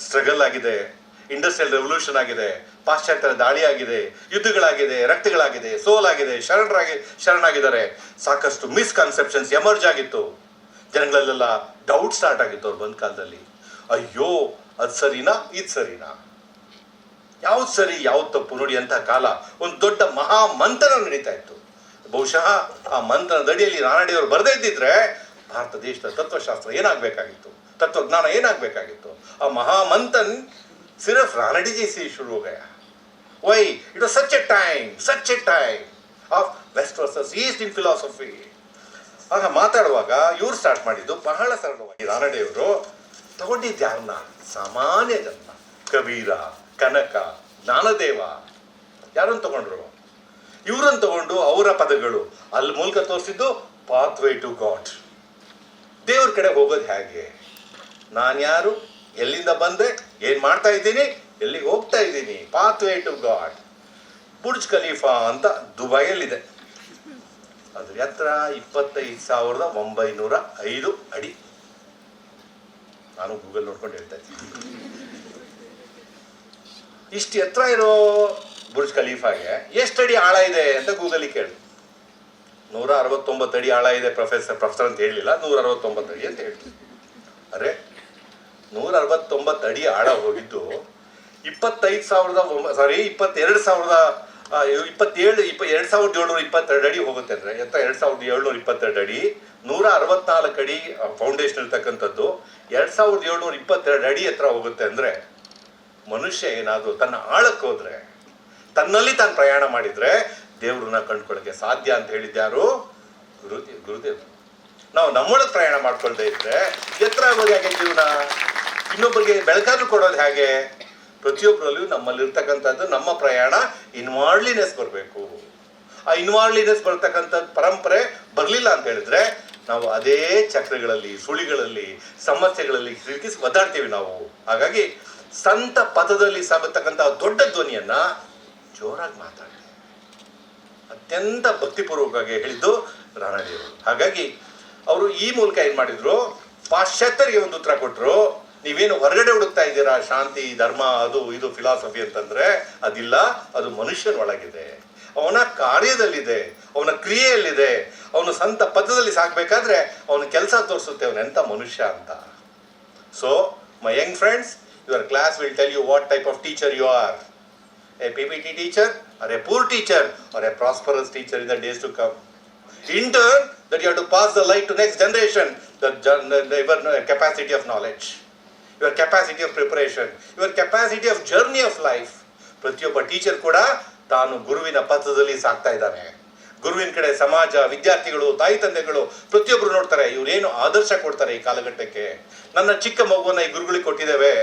ಸ್ಟ್ರಗಲ್ ಆಗಿದೆ, ಇಂಡಸ್ಟ್ರಿಯಲ್ ರೆವಲ್ಯೂಷನ್ ಆಗಿದೆ, ಪಾಶ್ಚಾತ್ಯರ ದಾಳಿ ಆಗಿದೆ, ಯುದ್ಧಗಳಾಗಿದೆ, ರಕ್ತಗಳಾಗಿದೆ, ಸೋಲಾಗಿದೆ, ಶರಣಾಗಿದ್ದಾರೆ. ಸಾಕಷ್ಟು ಮಿಸ್ಕನ್ಸೆಪ್ಷನ್ಸ್ ಎಮರ್ಜ್ ಆಗಿತ್ತು. ಜನಗಳಲ್ಲೆಲ್ಲ ಡೌಟ್ ಸ್ಟಾರ್ಟ್ ಆಗಿತ್ತು ಅವ್ರು ಬಂದ ಕಾಲದಲ್ಲಿ. ಅಯ್ಯೋ ಅದು ಸರಿನಾ, ಇದು ಸರಿನಾ, ಯಾವ್ದು ಸರಿ ಯಾವ್ದು ತಪ್ಪು ನೋಡಿ ಅಂತ ಕಾಲ. ಒಂದು ದೊಡ್ಡ ಮಹಾ ಮಂಥನ ನಡೀತಾ ಇತ್ತು. ಬಹುಶಃ ಆ ಮಂಥನದ ಅಡಿಯಲ್ಲಿ ರಾನಡೆಯವರು ಬರದೇ ಇದ್ದಿದ್ರೆ ಭಾರತ ದೇಶದ ತತ್ವಶಾಸ್ತ್ರ ಏನಾಗಬೇಕಾಗಿತ್ತು, ತತ್ವಜ್ಞಾನ ಏನಾಗಬೇಕಾಗಿತ್ತು? ಆ ಮಹಾ ಮಂಥನ್ ಸಿರ್ಫ್ ರಾನಡೆ ಜಿ से शुरू हो गया. Why? It was such a time of West versus East in philosophy. ಆಗ ಮಾತಾಡುವಾಗ ಇವ್ರು ಸ್ಟಾರ್ಟ್ ಮಾಡಿದ್ದು ಬಹಳ ಸರಳವಾಗಿ. ರಾನಡೆಯವರು ತಗೊಂಡಿದ್ದು ಯಾರನ್ನ? ಸಾಮಾನ್ಯ ಜನ. ಕಬೀರ, ಕನಕ, ಜ್ಞಾನದೇವ, ಯಾರನ್ನು ತಗೊಂಡ್ರು? ಇವರನ್ನು ತಗೊಂಡು ಅವರ ಪದಗಳು ಅಲ್ಲಿ ಮೂಲಕ ತೋರಿಸಿದ್ದು ಪಾತ್ವೇ ಟು ಗಾಡ್. ದೇವ್ರ ಕಡೆ ಹೋಗೋದು ಹೇಗೆ, ನಾನು ಯಾರು, ಎಲ್ಲಿಂದ ಬಂದೆ, ಏನು ಮಾಡ್ತಾ ಇದ್ದೀನಿ, ಎಲ್ಲಿಗೆ ಹೋಗ್ತಾ ಇದ್ದೀನಿ, pathway to God. Burj Khalifa ಅಂತ ದುಬೈಯಲ್ಲಿದೆ. ಅದ್ರ ಎತ್ತರ 25,905 ಅಡಿ. ನಾನು ಗೂಗಲ್ ನೋಡ್ಕೊಂಡು ಹೇಳ್ತಾ ಇದ್ದೀನಿ. ಇಷ್ಟು ಎತ್ತರ ಇರೋ ಬುರ್ಜ್ ಖಲೀಫಾಗೆ ಎಷ್ಟು ಅಡಿ ಆಳ ಇದೆ ಅಂತ ಗೂಗಲ್ ಕೇಳಿ. 169 ಅಡಿ ಆಳ ಇದೆ ಪ್ರೊಫೆಸರ್ ಅಂತ ಹೇಳಲಿಲ್ಲ, 169 ಅಡಿ ಅಂತ ಹೇಳ್ತೀವಿ. ಅರೆ 169 ಅಡಿ ಆಳ ಹೋಗಿದ್ದು 22,722 ಅಡಿ ಹೋಗುತ್ತೆ ಅಂದರೆ ಎತ್ತ 2,722 ಅಡಿ. 164 ಅಡಿ ಫೌಂಡೇಶನ್ ಇರ್ತಕ್ಕಂಥದ್ದು 2,722 ಅಡಿ ಎತ್ತರ ಹೋಗುತ್ತೆ ಅಂದರೆ ಮನುಷ್ಯ ಏನಾದರೂ ತನ್ನ ಆಳಕ್ಕೆ ಹೋದ್ರೆ, ತನ್ನಲ್ಲಿ ತಾನು ಪ್ರಯಾಣ ಮಾಡಿದ್ರೆ ದೇವ್ರನ್ನ ಕಂಡುಕೊಳ್ಳೋಕ್ಕೆ ಸಾಧ್ಯ ಅಂತ ಹೇಳಿದ್ಯಾರು? ಗುರುದೇವ್. ನಾವು ನಮ್ಮೊಳಗೆ ಪ್ರಯಾಣ ಮಾಡ್ಕೊಳ್ತಾ ಇದ್ರೆ ಎತ್ತರ ಆಗೋದು ಹೇಗೆ ಜೀವನ? ಇನ್ನೊಬ್ಬರಿಗೆ ಬೆಳಕಾದ್ರೂ ಕೊಡೋದು ಹೇಗೆ? ಪ್ರತಿಯೊಬ್ಬರಲ್ಲೂ ನಮ್ಮಲ್ಲಿರ್ತಕ್ಕಂಥದ್ದು ನಮ್ಮ ಪ್ರಯಾಣ ಇನ್ವಾರ್ಡ್ಲಿನೆಸ್ ಬರಬೇಕು. ಆ ಇನ್ವಾರ್ಡ್ಲಿನೆಸ್ ಬರ್ತಕ್ಕಂಥದ್ದು ಪರಂಪರೆ ಬರಲಿಲ್ಲ ಅಂತ ಹೇಳಿದ್ರೆ ನಾವು ಅದೇ ಚಕ್ರಗಳಲ್ಲಿ, ಸುಳಿಗಳಲ್ಲಿ, ಸಮಸ್ಯೆಗಳಲ್ಲಿ ಸಿಲುಕಿಸಿ ಒದ್ದಾಡ್ತೀವಿ ನಾವು. ಹಾಗಾಗಿ ಸಂತ ಪದದಲ್ಲಿ ಸಾಗತಕ್ಕಂಥ ದೊಡ್ಡ ಧ್ವನಿಯನ್ನ ಜೋರಾಗಿ ಮಾತಾಡಿ ಅತ್ಯಂತ ಭಕ್ತಿಪೂರ್ವಕವಾಗಿ ಹೇಳಿದ್ದು ರಾನಡೆಯವರು. ಹಾಗಾಗಿ ಅವರು ಈ ಮೂಲಕ ಏನ್ ಮಾಡಿದ್ರು, ಪಾಶ್ಚಾತ್ಯರಿಗೆ ಒಂದು ಉತ್ತರ ಕೊಟ್ಟರು. ನೀವೇನು ಹೊರಗಡೆ ಹುಡುಕ್ತಾ ಇದ್ದೀರಾ ಶಾಂತಿ, ಧರ್ಮ, ಅದು ಇದು ಫಿಲಾಸಫಿ ಅಂತಂದ್ರೆ ಅದಿಲ್ಲ, ಅದು ಮನುಷ್ಯನೊಳಗಿದೆ, ಅವನ ಕಾರ್ಯದಲ್ಲಿದೆ, ಅವನ ಕ್ರಿಯೆಯಲ್ಲಿದೆ. ಅವನು ಸಂತ ಪದದಲ್ಲಿ ಸಾಗಬೇಕಾದ್ರೆ ಅವನ ಕೆಲಸ ತೋರಿಸುತ್ತೆ ಅವನೆಂತ ಮನುಷ್ಯ ಅಂತ. So my Young friends, your class will tell you what type of teacher you are. A PPT teacher, or a poor teacher or a prosperous teacher in the days to come. In turn, that you have to pass the light to next generation, your capacity of knowledge, your capacity of preparation, your capacity of journey of life. ಪ್ರತಿಯೊಬ್ಬ teacher ಕೂಡ ತಾನು ಗುರುವಿನ ಪಥದಲ್ಲಿ ಸಾಕ್ತಾ ಇದ್ದಾನೆ. ಗುರುವಿನ ಕಡೆ ಸಮಾಜ, ವಿದ್ಯಾರ್ಥಿಗಳು, ತಾಯಿ ತಂದೆಗಳು ಪ್ರತಿಯೊಬ್ಬರು ನೋಡ್ತಾರೆ, ಇವರೇನು ಆದರ್ಶ ಕೊಡ್ತಾರೆ ಈ ಕಾಲಘಟ್ಟಕ್ಕೆ. ನನ್ನ ಚಿಕ್ಕ ಮಗುವನ್ನ ಈ ಗುರುಗಳಿಗೆ ಕೊಟ್ಟಿದ್ದೇವೆ,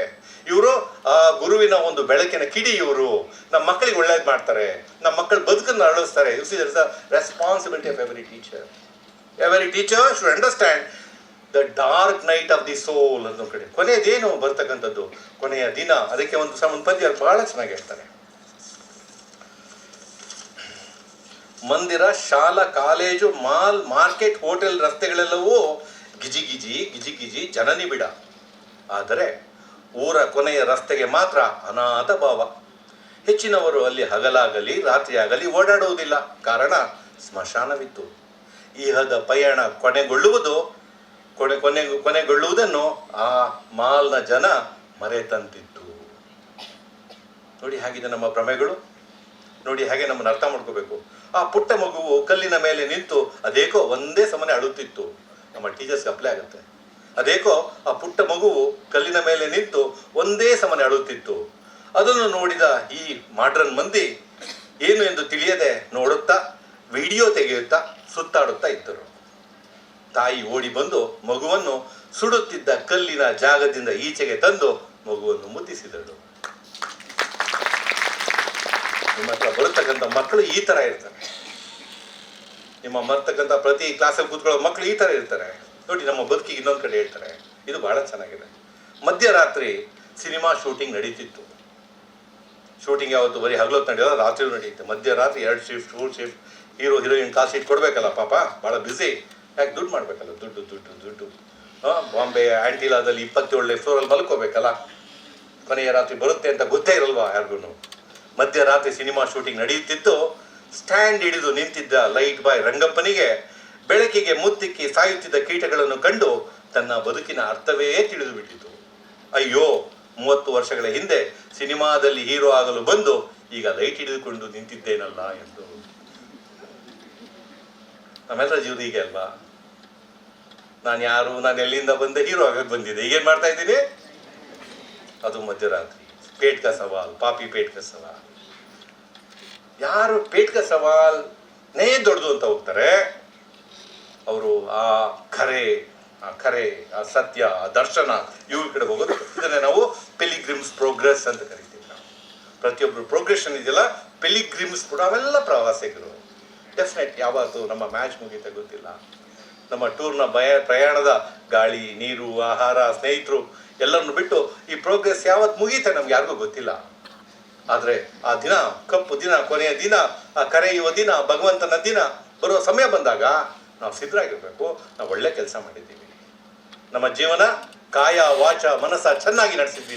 ಇವರು ಆ ಗುರುವಿನ ಒಂದು ಬೆಳಕಿನ ಕಿಡಿ, ಇವರು ನಮ್ಮ ಮಕ್ಕಳಿಗೆ ಒಳ್ಳೇದು ಮಾಡ್ತಾರೆ, ನಮ್ಮ ಮಕ್ಕಳ ಬದುಕನ್ನು ಅರಳಿಸ್ತಾರೆ. You see there is a responsibility of every teacher. Every teacher should understand the dark night of the soul ಅನ್ನೋ ಕಡೆ. ಕೊನೆಯದೇನು ಬರ್ತಕ್ಕಂಥದ್ದು, ಕೊನೆಯ ದಿನ. ಅದಕ್ಕೆ ಒಂದು ಪದ್ಯ ಬಹಳ ಚೆನ್ನಾಗಿ ಹೇಳ್ತಾರೆ. ಮಂದಿರ, ಶಾಲಾ, ಕಾಲೇಜು, ಮಾಲ್, ಮಾರ್ಕೆಟ್, ಹೋಟೆಲ್, ರಸ್ತೆಗಳೆಲ್ಲವೂ ಗಿಜಿ ಗಿಜಿ ಗಿಜಿ ಗಿಜಿ ಜನನಿ ಬಿಡ. ಆದರೆ ಊರ ಕೊನೆಯ ರಸ್ತೆಗೆ ಮಾತ್ರ ಅನಾಥ ಭಾವ. ಹೆಚ್ಚಿನವರು ಅಲ್ಲಿ ಹಗಲಾಗಲಿ ರಾತ್ರಿಯಾಗಲಿ ಓಡಾಡುವುದಿಲ್ಲ. ಕಾರಣ ಸ್ಮಶಾನವಿತ್ತು. ಇಹದ ಪಯಣ ಕೊನೆಗೊಳ್ಳುವುದನ್ನು ಆ ಮಾಲ್ನ ಜನ ಮರೆತಂತಿತ್ತು. ನೋಡಿ ಹೇಗಿದೆ ನಮ್ಮ ಭ್ರಮೆಗಳು, ನೋಡಿ ಹೇಗೆ ನಮ್ಮನ್ನು ಅರ್ಥ ಮಾಡ್ಕೋಬೇಕು. ಆ ಪುಟ್ಟ ಮಗುವು ಕಲ್ಲಿನ ಮೇಲೆ ನಿಂತು ಅದೇಕೋ ಒಂದೇ ಸಮನೆ ಅಳುತ್ತಿತ್ತು. ನಮ್ಮ ಟೀಚರ್ಸ್ಗೆ ಅಪ್ಲೈ ಆಗುತ್ತೆ. ಅದೇಕೋ ಆ ಪುಟ್ಟ ಮಗುವು ಕಲ್ಲಿನ ಮೇಲೆ ನಿಂತು ಒಂದೇ ಸಮನೆ ಅಳುತ್ತಿತ್ತು. ಅದನ್ನು ನೋಡಿದ ಈ ಮಾಡ್ರನ್ ಮಂದಿ ಏನು ಎಂದು ತಿಳಿಯದೆ ನೋಡುತ್ತಾ, ವಿಡಿಯೋ ತೆಗೆಯುತ್ತಾ, ಸುತ್ತಾಡುತ್ತಾ ಇದ್ದರು. ತಾಯಿ ಓಡಿ ಬಂದು ಮಗುವನ್ನು ಸುಡುತ್ತಿದ್ದ ಕಲ್ಲಿನ ಜಾಗದಿಂದ ಈಚೆಗೆ ತಂದು ಮಗುವನ್ನು ಮುದ್ದಿಸಿದಳು. ನಿಮ್ಮ ಹತ್ರ ಬರತಕ್ಕಂಥ ಮಕ್ಕಳು ಈ ತರ ಇರ್ತಾರೆ. ನಿಮ್ಮ ಬರ್ತಕ್ಕಂಥ ಪ್ರತಿ ಕ್ಲಾಸಲ್ಲಿ ಕೂತ್ಕೊಳ್ಳೋ ಮಕ್ಕಳು ಈ ತರ ಇರ್ತಾರೆ. ನೋಡಿ, ನಮ್ಮ ಬದುಕಿಗೆ ಇನ್ನೊಂದು ಕಡೆ ಹೇಳ್ತಾರೆ, ಇದು ಬಹಳ ಚೆನ್ನಾಗಿದೆ. ಮಧ್ಯರಾತ್ರಿ ಸಿನಿಮಾ ಶೂಟಿಂಗ್ ನಡೀತಿತ್ತು. ಶೂಟಿಂಗ್ ಯಾವತ್ತು ಬರೀ ಹಗಲೊತ್ತು ನಡೆಯೋಲ್ಲ, ರಾತ್ರಿ ನಡೆಯುತ್ತೆ. ಮಧ್ಯರಾತ್ರಿ 2 shift 3 shift. Heroine call sheet ಕೊಡ್ಬೇಕಲ್ಲ ಪಾಪ, ಭಾಳ ಬ್ಯುಸಿ. ಯಾಕೆ ದುಡ್ಡು ಮಾಡ್ಬೇಕಲ್ಲ, ದುಡ್ಡು. ಬಾಂಬೆ ಆಂಟಿಲಾದಲ್ಲಿ 27ನೇ ಫ್ಲೋರಲ್ಲಿ ಮಲ್ಕೋಬೇಕಲ್ಲ. ಕೊನೆಯ ರಾತ್ರಿ ಬರುತ್ತೆ ಅಂತ ಗೊತ್ತೇ ಇರಲ್ವಾ ಯಾರಿಗೂ. ಮಧ್ಯರಾತ್ರಿ ಸಿನಿಮಾ ಶೂಟಿಂಗ್ ನಡೆಯುತ್ತಿತ್ತು. ಸ್ಟ್ಯಾಂಡ್ ಹಿಡಿದು ನಿಂತಿದ್ದ ಲೈಟ್ ಬಾಯ್ ರಂಗಪ್ಪನಿಗೆ ಬೆಳಕಿಗೆ ಮುತ್ತಿಕ್ಕಿ ಸಾಯುತ್ತಿದ್ದ ಕೀಟಗಳನ್ನು ಕಂಡು ತನ್ನ ಬದುಕಿನ ಅರ್ಥವೇ ತಿಳಿದು ಬಿಟ್ಟಿತು. ಅಯ್ಯೋ, 30 ವರ್ಷಗಳ ಹಿಂದೆ ಸಿನಿಮಾದಲ್ಲಿ ಹೀರೋ ಆಗಲು ಬಂದು ಈಗ ಲೈಟ್ ಹಿಡಿದುಕೊಂಡು ನಿಂತಿದ್ದೇನಲ್ಲ ಎಂದು. ನಮ್ಮೆಲ್ಲರ ಜೀವನ ಹೀಗೆ ಅಲ್ವಾ? ನಾನು ಎಲ್ಲಿಂದ ಬಂದೆ, ಹೀರೋ ಆಗಕ್ಕೆ ಬಂದಿದ್ದೆ, ಈಗೇನು ಮಾಡ್ತಾ ಇದ್ದೀನಿ? ಅದು ಮಧ್ಯರಾತ್ರಿ. ಪೇಟ್ ಕಾ ಸವಾಲ್, ಪಾಪಿ ಪೇಟ್ ಕಾ ಸವಾಲ್. ಯಾರು ಪೇಟ್ ಕಾ ಸವಾಲ್ ನೇ ದೊಡ್ಡದು ಅಂತ ಹೋಗ್ತಾರೆ, ಅವರು ಆ ಖರೆ, ಆ ಸತ್ಯ, ಆ ದರ್ಶನ ಇವ್ರ ಕಡೆ ಹೋಗೋದು. ಇದನ್ನೇ ನಾವು ಪಿಲಿಗ್ರಿಮ್ಸ್ ಪ್ರೋಗ್ರೆಸ್ ಅಂತ ಕರಿತೀವಿ. ನಾವು ಪ್ರತಿಯೊಬ್ಬರು ಪ್ರೋಗ್ರೆಷನ್ ಇದೆಯಲ್ಲ, ಪಿಲಿಗ್ರಿಮ್ಸ್ ಕೂಡ ಅವೆಲ್ಲ ಪ್ರವಾಸಿಗರು. ಡೆಫಿನೆಟ್ ಯಾವತ್ತು ನಮ್ಮ ಮ್ಯಾಚ್ ಮುಗೀತಾ ಗೊತ್ತಿಲ್ಲ. ನಮ್ಮ ಟೂರ್ನ ಪ್ರಯಾಣದ ಗಾಳಿ, ನೀರು, ಆಹಾರ, ಸ್ನೇಹಿತರು ಎಲ್ಲರನ್ನು ಬಿಟ್ಟು ಈ ಪ್ರೋಗ್ರೆಸ್ ಯಾವತ್ತು ಮುಗೀತೆ ನಮ್ಗೆ ಯಾರಿಗೂ ಗೊತ್ತಿಲ್ಲ. ಆದರೆ ಆ ದಿನ, ಕಪ್ಪು ದಿನ, ಕೊನೆಯ ದಿನ, ಆ ಕರೆಯುವ ದಿನ, ಭಗವಂತನ ದಿನ ಬರುವ ಸಮಯ ಬಂದಾಗ ನಾವು ಸಿದ್ಧರಾಗಿರ್ಬೇಕು. ನಾವು ಒಳ್ಳೆ ಕೆಲಸ ಮಾಡಿದ್ದೀವಿ, ನಮ್ಮ ಜೀವನ ಕಾಯ ವಾಚ ಮನಸ್ಸ ಚೆನ್ನಾಗಿ ನಡೆಸಿದ್ವಿ.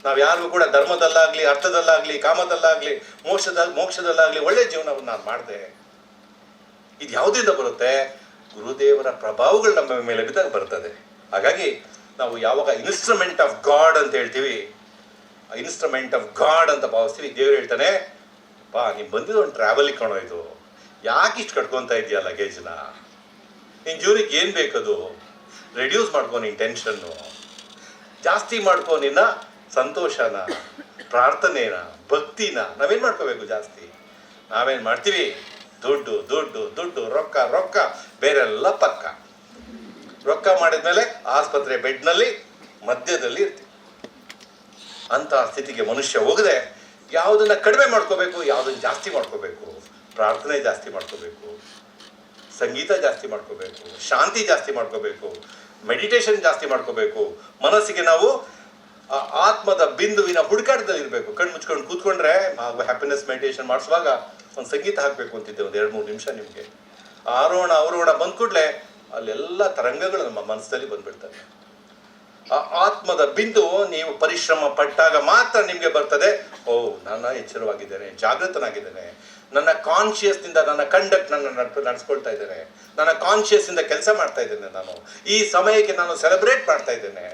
ನಾವು ಯಾರಿಗೂ ಕೂಡ ಧರ್ಮದಲ್ಲಾಗ್ಲಿ, ಅರ್ಥದಲ್ಲಾಗ್ಲಿ, ಕಾಮದಲ್ಲಾಗ್ಲಿ, ಮೋಕ್ಷದಲ್ಲಾಗ್ಲಿ ಒಳ್ಳೆ ಜೀವನವನ್ನು ನಾನು ಮಾಡಿದೆ. ಇದು ಯಾವುದರಿಂದ ಬರುತ್ತೆ? ಗುರುದೇವರ ಪ್ರಭಾವಗಳು ನಮ್ಮ ಮೇಲೆ ಬಿದ್ದಾಗ ಬರ್ತದೆ. ಹಾಗಾಗಿ ನಾವು ಯಾವಾಗ ಇನ್ಸ್ಟ್ರೂಮೆಂಟ್ ಆಫ್ ಗಾಡ್ ಅಂತ ಹೇಳ್ತೀವಿ, ಇನ್ಸ್ಟ್ರೂಮೆಂಟ್ ಆಫ್ ಗಾಡ್ ಅಂತ ಭಾವಿಸ್ತೀವಿ. ದೇವರು ಹೇಳ್ತಾನೆ, ಬಾ ನೀನು ಬಂದಿದ್ದು ಒಂದು ಟ್ರಾವೆಲಿಗೆ ಕಾಣೋ, ಇದು ಯಾಕೆ ಇಷ್ಟು ಕಟ್ಕೊತಾ ಇದೆಯಾ ಲಗೇಜ್ನ? ನಿನ್ನ ಜೀವನಕ್ಕೆ ಏನು ಬೇಕದು? ರೆಡ್ಯೂಸ್ ಮಾಡ್ಕೊ ನಿನ್ನ ಟೆನ್ಷನ್ನು, ಜಾಸ್ತಿ ಮಾಡ್ಕೊ ನಿನ್ನ ಸಂತೋಷನ, ಪ್ರಾರ್ಥನೆನ, ಭಕ್ತಿನ. ನಾವೇನು ಮಾಡ್ಕೋಬೇಕು ಜಾಸ್ತಿ? ನಾವೇನು ಮಾಡ್ತೀವಿ? ದುಡ್ಡು ದುಡ್ಡು ದುಡ್ಡು, ರೊಕ್ಕ ರೊಕ್ಕ, ಬೇರೆಲ್ಲ ಪಕ್ಕ. ರೊಕ್ಕ ಮಾಡಿದ್ಮೇಲೆ ಆಸ್ಪತ್ರೆ ಬೆಡ್ನಲ್ಲಿ ಮಧ್ಯದಲ್ಲಿ ಇರ್ತೀವಿ. ಅಂಥ ಸ್ಥಿತಿಗೆ ಮನುಷ್ಯ ಹೋಗದೆ ಯಾವುದನ್ನ ಕಡಿಮೆ ಮಾಡ್ಕೋಬೇಕು, ಯಾವುದನ್ನು ಜಾಸ್ತಿ ಮಾಡ್ಕೋಬೇಕು? ಪ್ರಾರ್ಥನೆ ಜಾಸ್ತಿ ಮಾಡ್ಕೋಬೇಕು, ಸಂಗೀತ ಜಾಸ್ತಿ ಮಾಡ್ಕೋಬೇಕು, ಶಾಂತಿ ಜಾಸ್ತಿ ಮಾಡ್ಕೋಬೇಕು, ಮೆಡಿಟೇಷನ್ ಜಾಸ್ತಿ ಮಾಡ್ಕೋಬೇಕು. ಮನಸ್ಸಿಗೆ ನಾವು ಆತ್ಮದ ಬಿಂದುವಿನ ಹುಡುಕಾಟದಲ್ಲಿ ಇರಬೇಕು. ಕಣ್ಣು ಮುಚ್ಕೊಂಡು ಕೂತ್ಕೊಂಡ್ರೆ ಹ್ಯಾಪಿನೆಸ್ ಮೆಡಿಟೇಷನ್ ಮಾಡಿಸುವಾಗ ಒಂದು ಸಂಗೀತ ಹಾಕಬೇಕು ಅಂತಿದ್ದೆ, ಒಂದು 2-3 ನಿಮಿಷ ನಿಮಗೆ. ಆರೋಹಣ ಅವರೋಹಣ ಬಂದ ಕೂಡಲೇ ಅಲ್ಲೆಲ್ಲ ತರಂಗಗಳು ನಮ್ಮ ಮನಸ್ಸಲ್ಲಿ ಬಂದ್ಬಿಡ್ತವೆ. ಆ ಆತ್ಮದ ಬಿಂದು ನೀವು ಪರಿಶ್ರಮ ಪಟ್ಟಾಗ ಮಾತ್ರ ನಿಮಗೆ ಬರ್ತದೆ. ಓ, ನಾನು ಎಚ್ಚರವಾಗಿದ್ದೇನೆ, ಜಾಗೃತನಾಗಿದ್ದೇನೆ, ನನ್ನ ಕಾನ್ಶಿಯಸ್ನಿಂದ ನನ್ನ ಕಂಡಕ್ಟ್ ನನ್ನ ನಡೆಸ್ಕೊಳ್ತಾ ಇದ್ದೇನೆ, ನನ್ನ ಕಾನ್ಶಿಯಸ್ನಿಂದ ಕೆಲಸ ಮಾಡ್ತಾ ಇದ್ದೇನೆ, ನಾನು ಈ ಸಮಯಕ್ಕೆ ನಾನು ಸೆಲೆಬ್ರೇಟ್ ಮಾಡ್ತಾ ಇದ್ದೇನೆ.